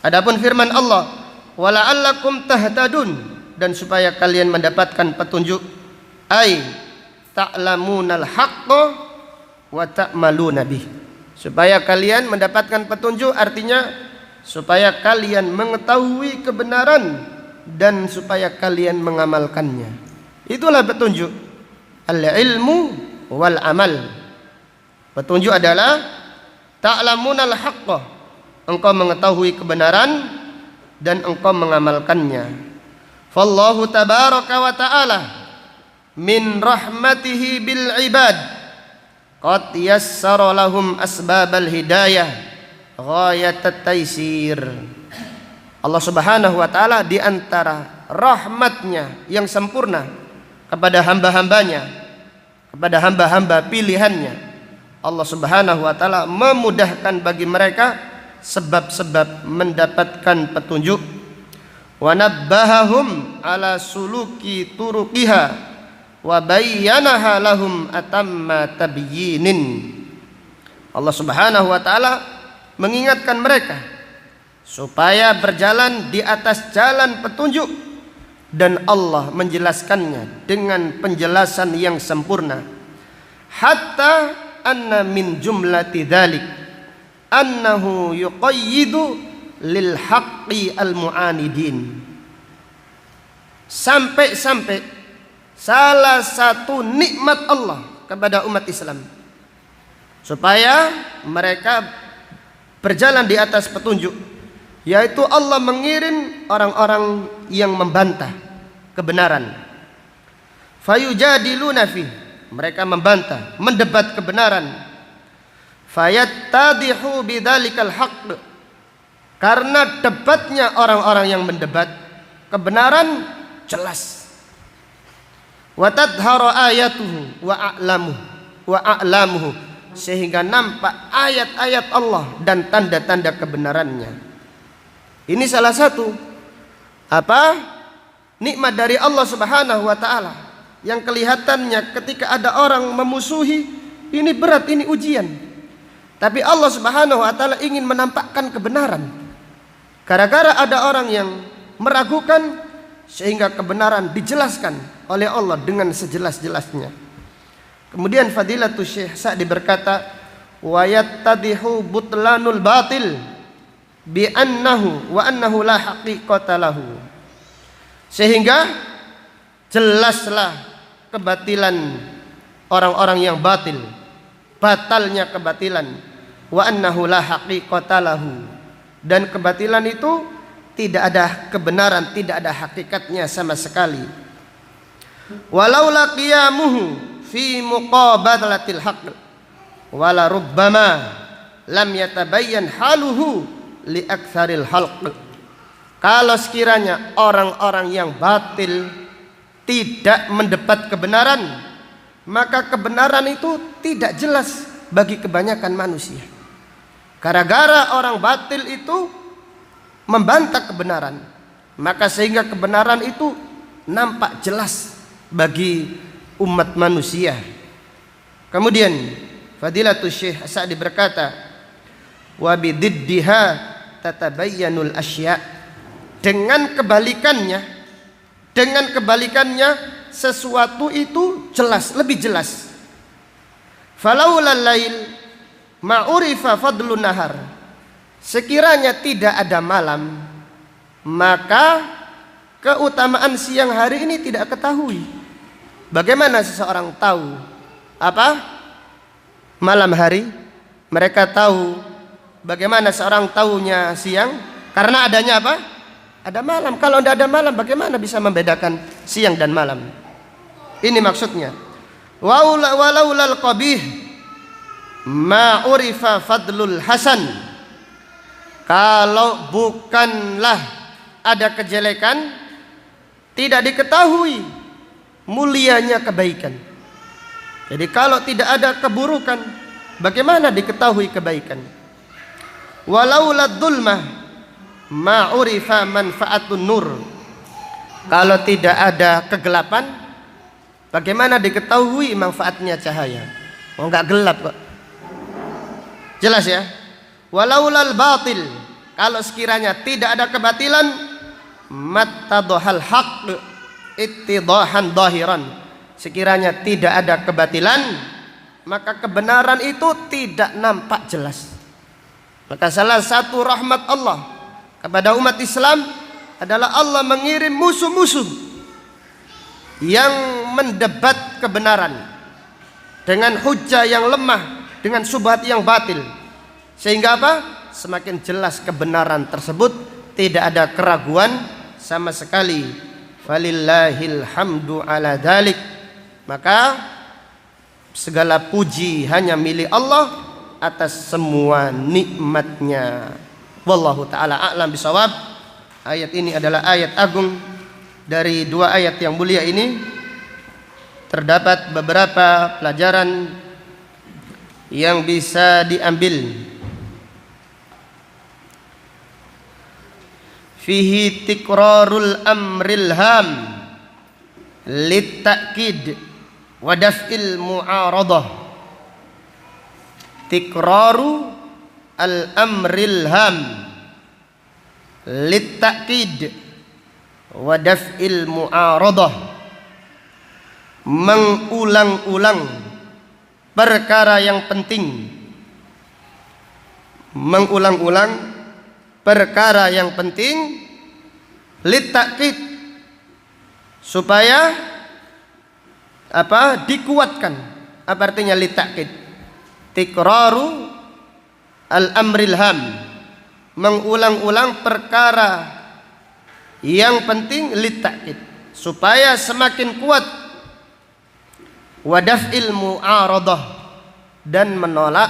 Adapun firman Allah, wala'allakum tahtadun, dan supaya kalian mendapatkan petunjuk, ai ta'lamunal haqqa wa ta'maluna bih, supaya kalian mendapatkan petunjuk, artinya supaya kalian mengetahui kebenaran dan supaya kalian mengamalkannya. Itulah petunjuk, al-ilmu wal amal. Petunjuk adalah ta'lamunal haqqa, engkau mengetahui kebenaran dan engkau mengamalkannya. Fallahu tabaraka wa ta'ala min rahmatihi bil ibad qad yassara lahum asbabal hidayah ghayatat taysir. Allah Subhanahu wa ta'ala di antara rahmatnya yang sempurna kepada hamba-hambanya, kepada hamba-hamba pilihannya, Allah Subhanahu wa ta'ala memudahkan bagi mereka sebab-sebab mendapatkan petunjuk. Wa nabbahahum ala suluki turuqiha wa bayyanaha lahum atamma tabyinin. Allah Subhanahu wa ta'ala mengingatkan mereka supaya berjalan di atas jalan petunjuk, dan Allah menjelaskannya dengan penjelasan yang sempurna. Hatta anna min jumlati dzalik annahu yuqayyidu lil haqqi al mu'anidin. Sampai-sampai salah satu nikmat Allah kepada umat Islam supaya mereka berjalan di atas petunjuk, yaitu Allah mengirim orang-orang yang membantah kebenaran. Fayujadiluna fi, mereka membantah, mendebat kebenaran. Fayattadihu bidzalikal haqq, karena debatnya orang-orang yang mendebat kebenaran jelas. Wa tadhara ayatuhu wa a'lamuhu, sehingga nampak ayat-ayat Allah dan tanda-tanda kebenarannya. Ini salah satu nikmat dari Allah Subhanahu wa ta'ala yang kelihatannya ketika ada orang memusuhi, ini berat, ini ujian. Tapi Allah Subhanahu wa ta'ala ingin menampakkan kebenaran. Gara-gara ada orang yang meragukan, sehingga kebenaran dijelaskan oleh Allah dengan sejelas-jelasnya. Kemudian Fadilatul Syekh Sa'di berkata, wa yattadihu butlanul batil bi annahu wa annahu la haqiqata lahu, sehingga jelaslah kebatilan orang-orang yang batil, batalnya kebatilan, wa annahu la haqiqata lahu, dan kebatilan itu tidak ada kebenaran, tidak ada hakikatnya sama sekali. Walaula qiyamuhu fi muqabalatil haqq wala rubbama lam yatabayyan haluhu li aktsaril halq. Kalau sekiranya orang-orang yang batil tidak mendebat kebenaran, maka kebenaran itu tidak jelas bagi kebanyakan manusia. Gara-gara orang batil itu membantah kebenaran, maka sehingga kebenaran itu nampak jelas bagi umat manusia. Kemudian Fadilatul Syekh Sa'di berkata, wa bididdiha tatabayyanul asya, dengan kebalikannya sesuatu itu jelas, lebih jelas. Falaulal lail ma'urifa fadlun nahar, sekiranya tidak ada malam, maka keutamaan siang hari ini tidak ketahui. Bagaimana seseorang tahu malam hari? Mereka tahu. Bagaimana seorang tahunya siang? Karena adanya ada malam. Kalau tidak ada malam, bagaimana bisa membedakan siang dan malam? Ini maksudnya. Walaulal qabih ma urifa fadlul hasan, kalau bukanlah ada kejelekan, tidak diketahui mulianya kebaikan. Jadi kalau tidak ada keburukan, bagaimana diketahui kebaikan? Walaula dzulmah ma urifa manfaatun nur. Kalau tidak ada kegelapan, bagaimana diketahui manfaatnya cahaya? Oh, enggak gelap kok. Jelas ya? Walaulal batil, kalau sekiranya tidak ada kebatilan, mattadhal haqq ittidahan dhahiran. Sekiranya tidak ada kebatilan, maka kebenaran itu tidak nampak jelas. Maka salah satu rahmat Allah kepada umat Islam adalah Allah mengirim musuh-musuh yang mendebat kebenaran dengan hujah yang lemah, dengan syubhat yang batil. Sehingga apa? Semakin jelas kebenaran tersebut, tidak ada keraguan sama sekali. Falillahil hamdu ala dzalik. Maka segala puji hanya milik Allah atas semua nikmatnya. Wallahu taala a'lam bisawab. Ayat ini adalah ayat agung. Dari dua ayat yang mulia ini terdapat beberapa pelajaran yang bisa diambil. Fihi tikrarul amril ham litta'kid wa daf'il mu'aradah. Tikraru al-amril ham litta'kid wa daf'il mu'aradah. Mengulang-ulang perkara yang penting, mengulang-ulang perkara yang penting, litakid, supaya apa? Dikuatkan. Apa artinya litakid? Tikraru al-amril ham, mengulang-ulang perkara yang penting, litakid, supaya semakin kuat. Wadaf'il mu'aradah, dan menolak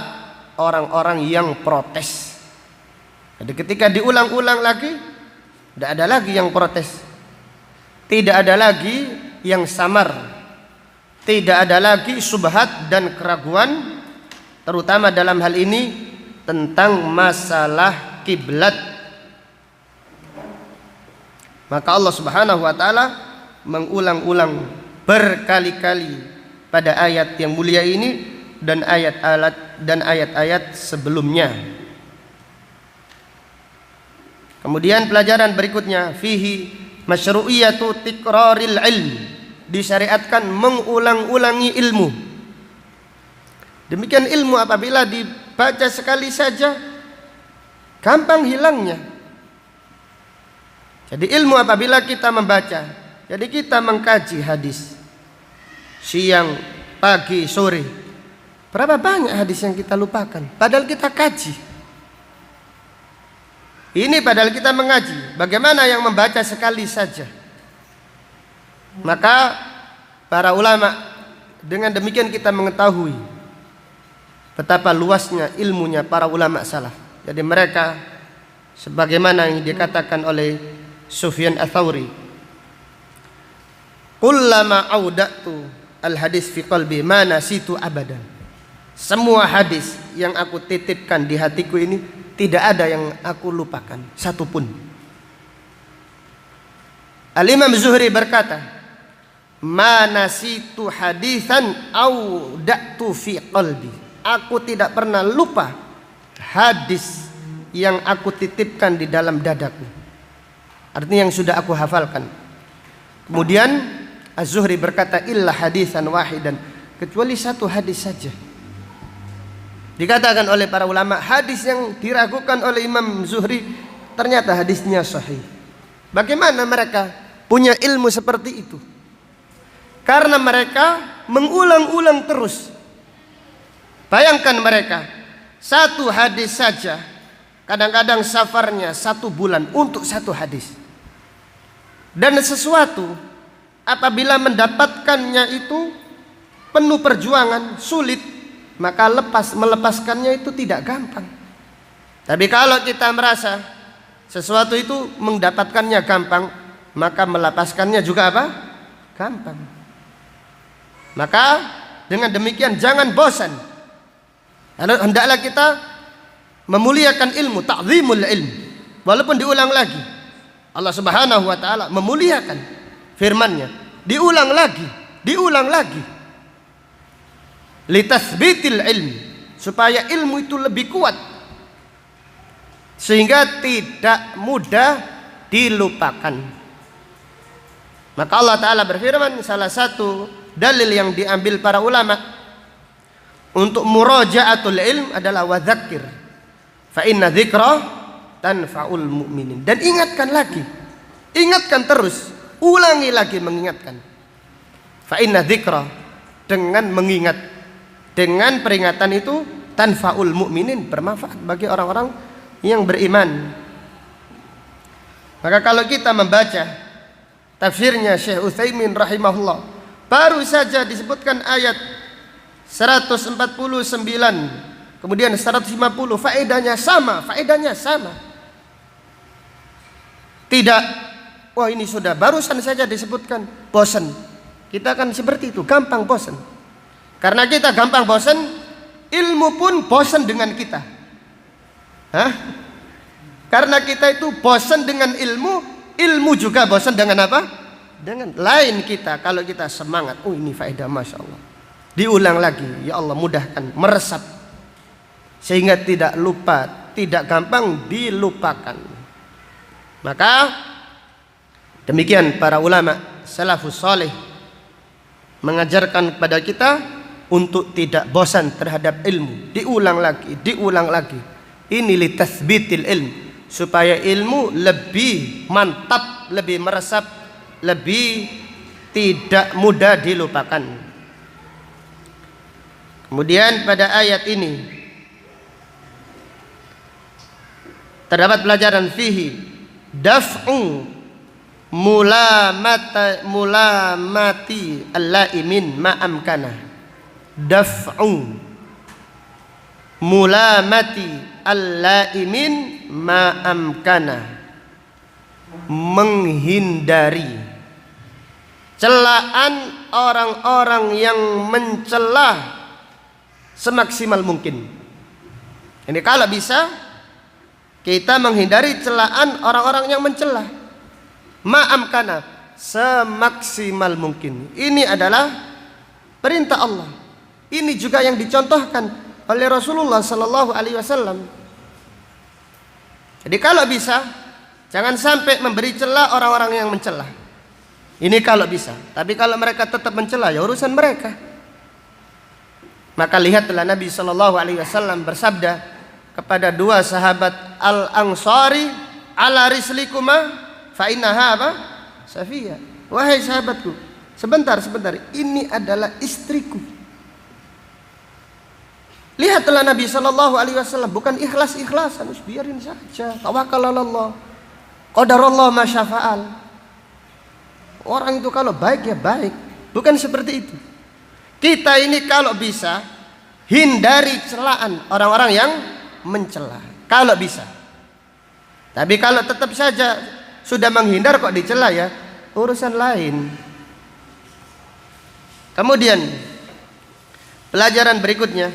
orang-orang yang protes. Jadi ketika diulang-ulang lagi, tidak ada lagi yang protes, tidak ada lagi yang samar, tidak ada lagi subhat dan keraguan, terutama dalam hal ini tentang masalah kiblat. Maka Allah Subhanahu wa taala mengulang-ulang berkali-kali pada ayat yang mulia ini dan ayat-ayat sebelumnya. Kemudian pelajaran berikutnya, fihi masyru'iyatu tikraril ilm, disyariatkan mengulang-ulangi ilmu. Demikian ilmu apabila dibaca sekali saja gampang hilangnya. Jadi ilmu apabila kita membaca, jadi kita mengkaji hadis siang, pagi, sore, berapa banyak hadis yang kita lupakan padahal kita kaji. Ini padahal kita mengaji. Bagaimana yang membaca sekali saja? Maka para ulama, dengan demikian kita mengetahui betapa luasnya ilmunya para ulama salaf. Jadi mereka sebagaimana yang dikatakan oleh Sufyan Ats-Tsauri, kullama audatu al-hadis fi qalbi ma nasitu abadan. Semua hadis yang aku titipkan di hatiku ini tidak ada yang aku lupakan satupun. Al-Imam Zuhri berkata, ma nasitu hadisan audatu fi qalbi. Aku tidak pernah lupa hadis yang aku titipkan di dalam dadaku. Artinya yang sudah aku hafalkan. Kemudian Az-Zuhri berkata, illa hadisan wahidan, kecuali satu hadis saja. Dikatakan oleh para ulama, hadis yang diragukan oleh Imam Zuhri ternyata hadisnya sahih. Bagaimana mereka punya ilmu seperti itu? Karena mereka mengulang-ulang terus. Bayangkan mereka, satu hadis saja kadang-kadang safarnya 1 bulan untuk satu hadis. Dan sesuatu apabila mendapatkannya itu penuh perjuangan, sulit, maka melepaskannya itu tidak gampang. Tapi kalau kita merasa sesuatu itu mendapatkannya gampang, maka melepaskannya juga apa? Gampang. Maka dengan demikian jangan bosan. Hendaklah kita memuliakan ilmu, ta'zimul ilm. Walaupun diulang lagi, Allah Subhanahu wa taala memuliakan firman-Nya. Diulang lagi. Litasbitil ilm, supaya ilmu itu lebih kuat sehingga tidak mudah dilupakan. Maka Allah taala berfirman, salah satu dalil yang diambil para ulama untuk muraja'atul ilm adalah wadzakir fa inna dzikra tanfa'ul mu'minin. Dan ingatkan terus, ulangi lagi mengingatkan. Fa inna dzikra, dengan mengingat, dengan peringatan itu tanfa'ul mu'minin, bermanfaat bagi orang-orang yang beriman. Maka kalau kita membaca tafsirnya Syekh Utsaimin rahimahullah, baru saja disebutkan ayat 149, kemudian 150, faedahnya sama. Tidak, wah ini sudah barusan saja disebutkan, bosan. Kita kan seperti itu, gampang bosan. Karena kita gampang bosan, ilmu pun bosan dengan kita. Karena kita itu bosan dengan ilmu, ilmu juga bosan dengan apa? Dengan lain kita. Kalau kita semangat, oh ini faedah, masya Allah, diulang lagi, ya Allah mudahkan, meresap sehingga tidak lupa, tidak gampang dilupakan. Maka demikian para ulama salafus saleh mengajarkan kepada kita untuk tidak bosan terhadap ilmu, diulang lagi. Ini litasbitil ilm, supaya ilmu lebih mantap, lebih meresap, lebih tidak mudah dilupakan. Kemudian pada ayat ini terdapat pelajaran fihi daf'u mulamati al-laimin ma'amkana. Daf'u mulamati al-laimin ma'amkana, menghindari celaan orang-orang yang mencela semaksimal mungkin. Ini kalau bisa kita menghindari celaan orang-orang yang mencela, ma'amkana, semaksimal mungkin. Ini adalah perintah Allah. Ini juga yang dicontohkan oleh Rasulullah sallallahu alaihi wasallam. Jadi kalau bisa jangan sampai memberi celah orang-orang yang mencela. Ini kalau bisa. Tapi kalau mereka tetap mencela, ya urusan mereka. Maka lihatlah Nabi sallallahu alaihi wasallam bersabda kepada dua sahabat Al-Ansari, ala rislikuma fa innaha apa? Safiyah. Wahai sahabatku, sebentar, ini adalah istriku. Lihatlah Nabi sallallahu alaihi wasallam, bukan ikhlas-ikhlasan, biarin saja, tawakal Allah, qadarullah ma syafa'al. Orang itu kalau baik ya baik, bukan seperti itu. Kita ini kalau bisa hindari celaan orang-orang yang mencela, kalau bisa. Tapi kalau tetap saja sudah menghindar kok dicela, ya urusan lain. Kemudian pelajaran berikutnya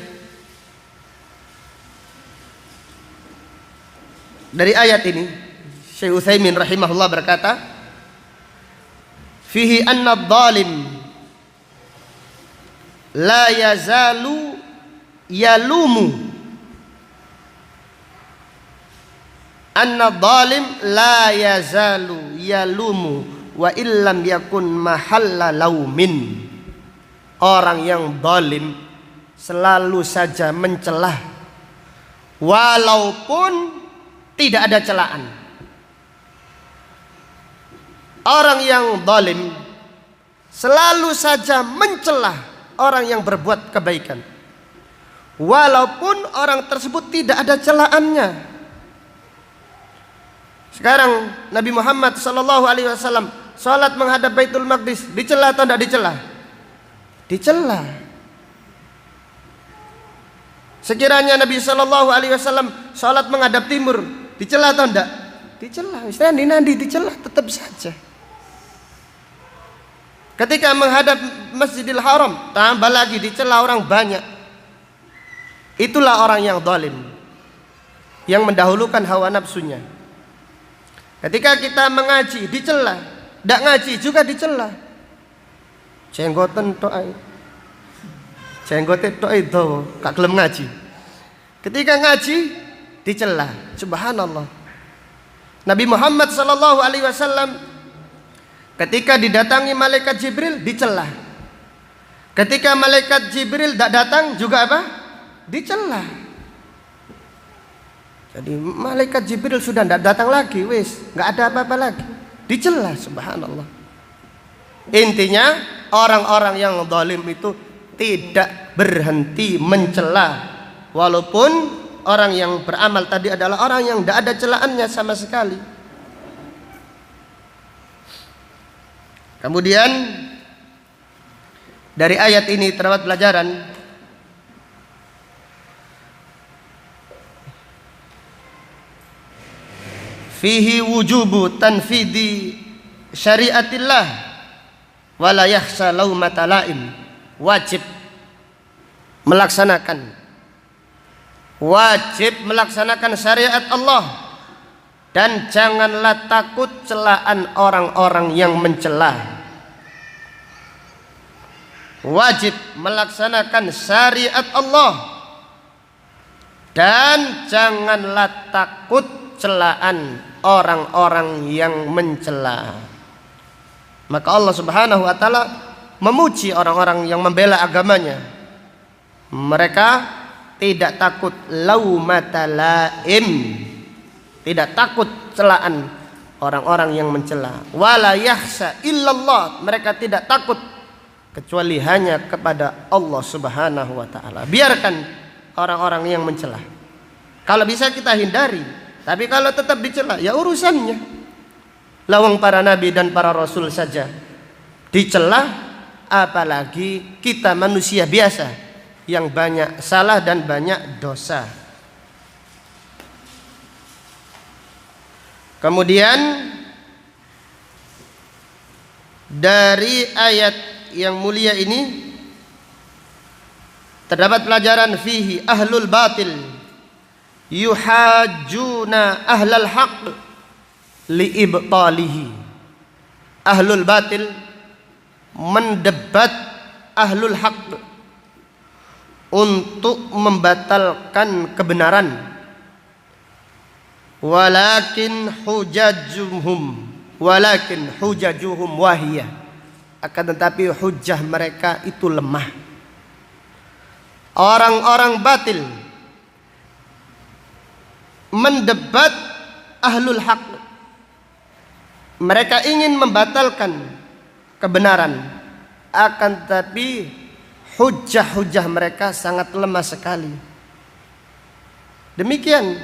dari ayat ini, Syekh Utsaimin rahimahullah berkata, fihi anna adh-dhalim la yazalu yalumu, anna adh-dhalim la yazalu yalumu wa illam yakun mahalla laumin. Orang yang zalim selalu saja mencelah walaupun tidak ada celaan. Orang yang zalim selalu saja mencelah orang yang berbuat kebaikan, walaupun orang tersebut tidak ada celaannya. Sekarang Nabi Muhammad sallallahu alaihi wasallam salat menghadap Baitul Maqdis, dicela atau tidak dicela? Dicela. Sekiranya Nabi sallallahu alaihi wasallam salat menghadap timur, dicela atau tidak? dicela. Nandi dicela tetap saja. Ketika menghadap Masjidil Haram, tambah lagi dicela orang banyak. Itulah orang yang zalim, yang mendahulukan hawa nafsunya. Ketika kita mengaji dicela, ndak ngaji juga dicela. Jenggoten tok ae. Jenggote tok itu gak gelem ngaji. Ketika ngaji dicela. Subhanallah. Nabi Muhammad sallallahu alaihi wasallam ketika didatangi malaikat Jibril dicela. Ketika malaikat Jibril tidak datang juga apa? Dicela. Jadi malaikat Jibril sudah tidak datang lagi, wis, nggak ada apa-apa lagi. Dicela, subhanallah. Intinya orang-orang yang zalim itu tidak berhenti mencela, walaupun orang yang beramal tadi adalah orang yang tidak ada celaannya sama sekali. Kemudian dari ayat ini terdapat pelajaran fihi wujubu tanfidi syariatillah wala yakhsha laumata laim. Wajib melaksanakan syariat Allah dan janganlah takut celaan orang-orang yang mencela. Wajib melaksanakan syariat Allah dan janganlah takut celaan orang-orang yang mencela. Maka Allah Subhanahu wa taala memuji orang-orang yang membela agamanya. Mereka tidak takut laumata laim, tidak takut celaan orang-orang yang mencela. Wala yakhsha illallah, mereka tidak takut kecuali hanya kepada Allah Subhanahu wa taala. Biarkan orang-orang yang mencela. Kalau bisa kita hindari, tapi kalau tetap dicela ya urusannya. Lawang para nabi dan para rasul saja dicela, apalagi kita manusia biasa yang banyak salah dan banyak dosa. Kemudian dari ayat yang mulia ini terdapat pelajaran fihi ahlul batil yuhajjuna ahlal haqq liibtalihi. Ahlul batil mendebat ahlul haqq untuk membatalkan kebenaran. Walakin hujajuhum wahiyah, akan tetapi hujah mereka itu lemah. Orang-orang batil mendebat ahlul haqq, mereka ingin membatalkan kebenaran, akan tetapi hujah-hujah mereka sangat lemah sekali. Demikian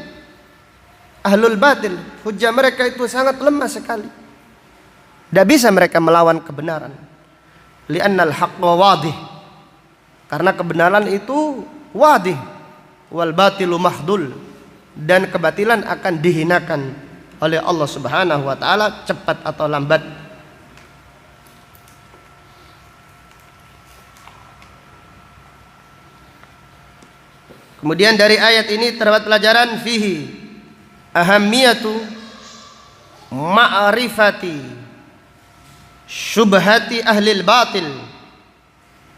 ahlul batil, hujah mereka itu sangat lemah sekali. Tidak bisa mereka melawan kebenaran. Li'annal haqqa wadih, karena kebenaran itu wadih, wal batilu mahdul, dan kebatilan akan dihinakan oleh Allah Subhanahu wa taala cepat atau lambat. Kemudian dari ayat ini terdapat pelajaran fihi ahammiyatu ma'rifati syubhati ahlil batil,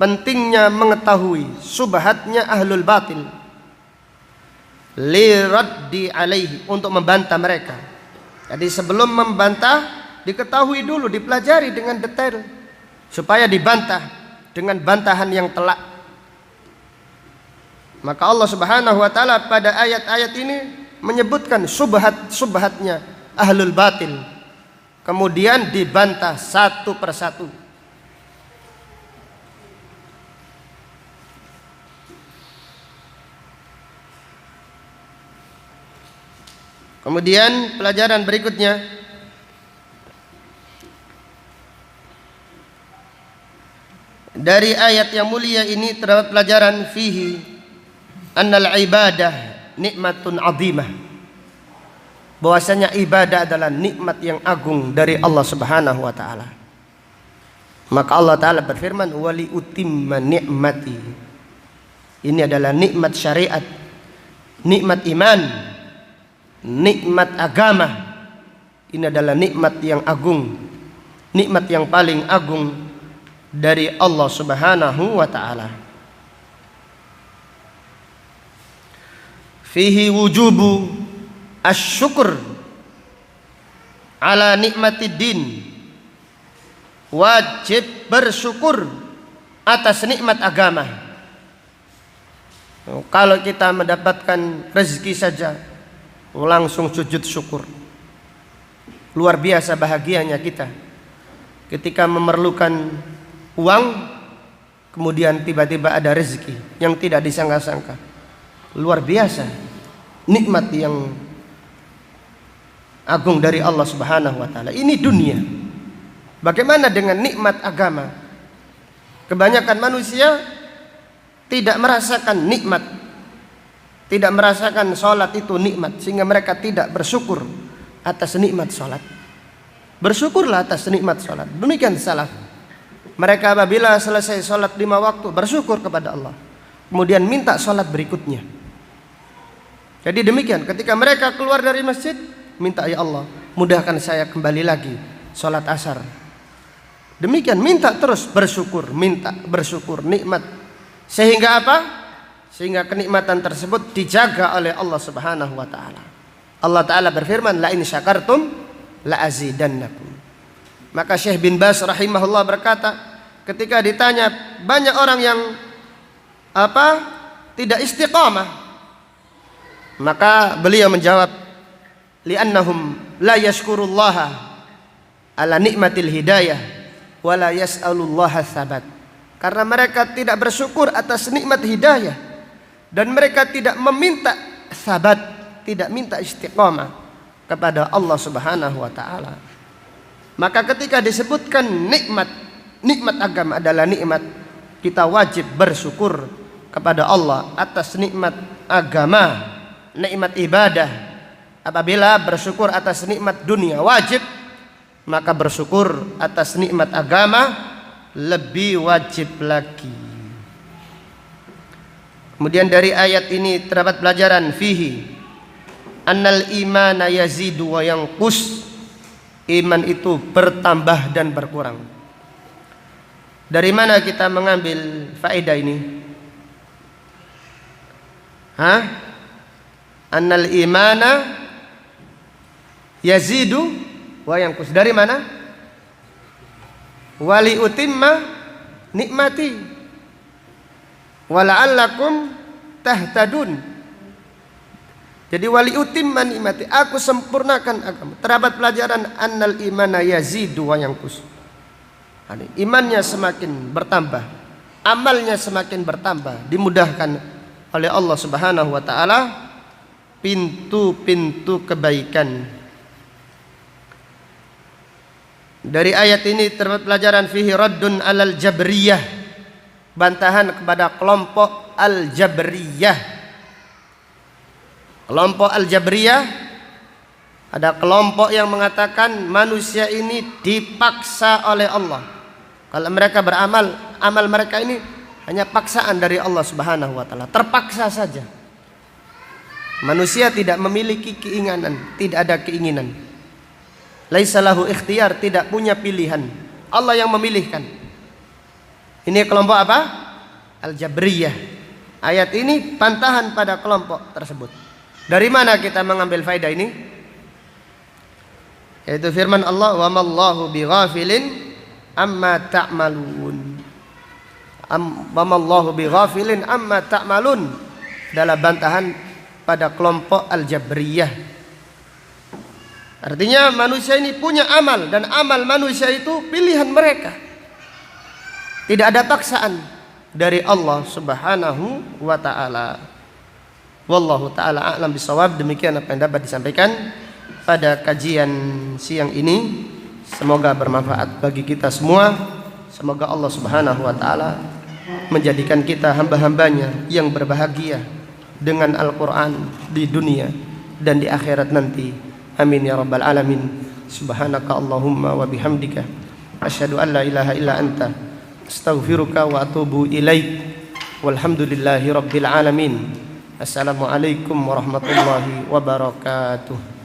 pentingnya mengetahui subhatnya ahlul batil, liraddi alaihi, untuk membantah mereka. Jadi sebelum membantah diketahui dulu, dipelajari dengan detail supaya dibantah dengan bantahan yang telak. Maka Allah Subhanahu wa taala pada ayat-ayat ini menyebutkan subhatnya ahlul batil, kemudian dibantah satu persatu. Kemudian pelajaran berikutnya dari ayat yang mulia ini terdapat pelajaran fihi annal ibadah nikmatun azimah. bahwasanya ibadah adalah nikmat yang agung dari Allah Subhanahu wa taala. Maka Allah taala berfirman, "Wali utimma ni'mati." Ini adalah nikmat syariat, nikmat iman, nikmat agama. Ini adalah nikmat yang agung, nikmat yang paling agung dari Allah Subhanahu wa taala. Fihi wujubu asyukur ala nikmatid din. Wajib bersyukur atas nikmat agama. Kalau kita mendapatkan rezeki saja langsung sujud syukur. Luar biasa bahagianya kita ketika memerlukan uang, kemudian tiba-tiba ada rezeki yang tidak disangka-sangka. Luar biasa nikmat yang agung dari Allah Subhanahu wa taala. Ini dunia. Bagaimana dengan nikmat agama? Kebanyakan manusia tidak merasakan nikmat, tidak merasakan sholat itu nikmat, sehingga mereka tidak bersyukur atas nikmat sholat. Bersyukurlah atas nikmat sholat. Demikian salaf. Mereka apabila selesai sholat 5 waktu bersyukur kepada Allah, kemudian minta sholat berikutnya. Jadi demikian, ketika mereka keluar dari masjid, minta, ya Allah, mudahkan saya kembali lagi sholat asar. Demikian, minta terus bersyukur, minta bersyukur nikmat. Sehingga apa? Sehingga kenikmatan tersebut dijaga oleh Allah Subhanahu wa taala. Allah taala berfirman, la in syakartum la azidannakum. Maka Syekh bin Baz rahimahullah berkata, ketika ditanya banyak orang yang tidak istiqamah, maka beliau menjawab, li'annahum la yashkurullaha ala nikmatil hidayah wa la yas'alullaha tsabat. Karena mereka tidak bersyukur atas nikmat hidayah dan mereka tidak meminta sabat, tidak minta istiqamah kepada Allah Subhanahu wa taala. Maka ketika disebutkan nikmat agama adalah nikmat, kita wajib bersyukur kepada Allah atas nikmat agama, nikmat ibadah. Apabila bersyukur atas nikmat dunia wajib, maka bersyukur atas nikmat agama lebih wajib lagi. Kemudian dari ayat ini terdapat pelajaran fihi annal imana yazidu wa yanqus. Iman itu bertambah dan berkurang. Dari mana kita mengambil faedah ini? Annal imana yazidu wa yanqus. Dari mana? Wali utimma nikmati wala'allakum tahtadun. Jadi wali utimma nikmati, aku sempurnakan agama. Terdapat pelajaran annal imana yazidu wa yanqus. Imannya semakin bertambah, amalnya semakin bertambah, dimudahkan oleh Allah Subhanahu wa taala pintu-pintu kebaikan. Dari ayat ini terdapat pelajaran fihi raddun alal jabriyah, bantahan kepada kelompok al-jabriyah. Kelompok al-jabriyah, ada kelompok yang mengatakan manusia ini dipaksa oleh Allah. Kalau mereka beramal, amal mereka ini hanya paksaan dari Allah Subhanahu wa taala, terpaksa saja. Manusia tidak memiliki keinginan, tidak ada keinginan. Laisa lahu ikhtiyar, tidak punya pilihan. Allah yang memilihkan. Ini kelompok apa? Al-Jabriyah. Ayat ini bantahan pada kelompok tersebut. Dari mana kita mengambil faedah ini? Yaitu firman Allah, wa mallahu bighafilin amma ta'malun. Wa mallahu bighafilin amma ta'malun. Adalah bantahan pada kelompok Al-Jabriyah. Artinya manusia ini punya amal, dan amal manusia itu pilihan mereka. Tidak ada paksaan dari Allah Subhanahu wa taala. Wallahu taala a'lam bisawab. Demikian apa yang dapat disampaikan pada kajian siang ini. Semoga bermanfaat bagi kita semua. Semoga Allah Subhanahu wa taala menjadikan kita hamba-hambanya yang berbahagia dengan Al-Quran di dunia dan di akhirat nanti. Amin ya rabbal alamin. Subhanaka Allahumma wa bihamdika asyhadu an la ilaha illa anta astaghfiruka wa atubu ilaik. Walhamdulillahi rabbil alamin. Assalamualaikum warahmatullahi wabarakatuh.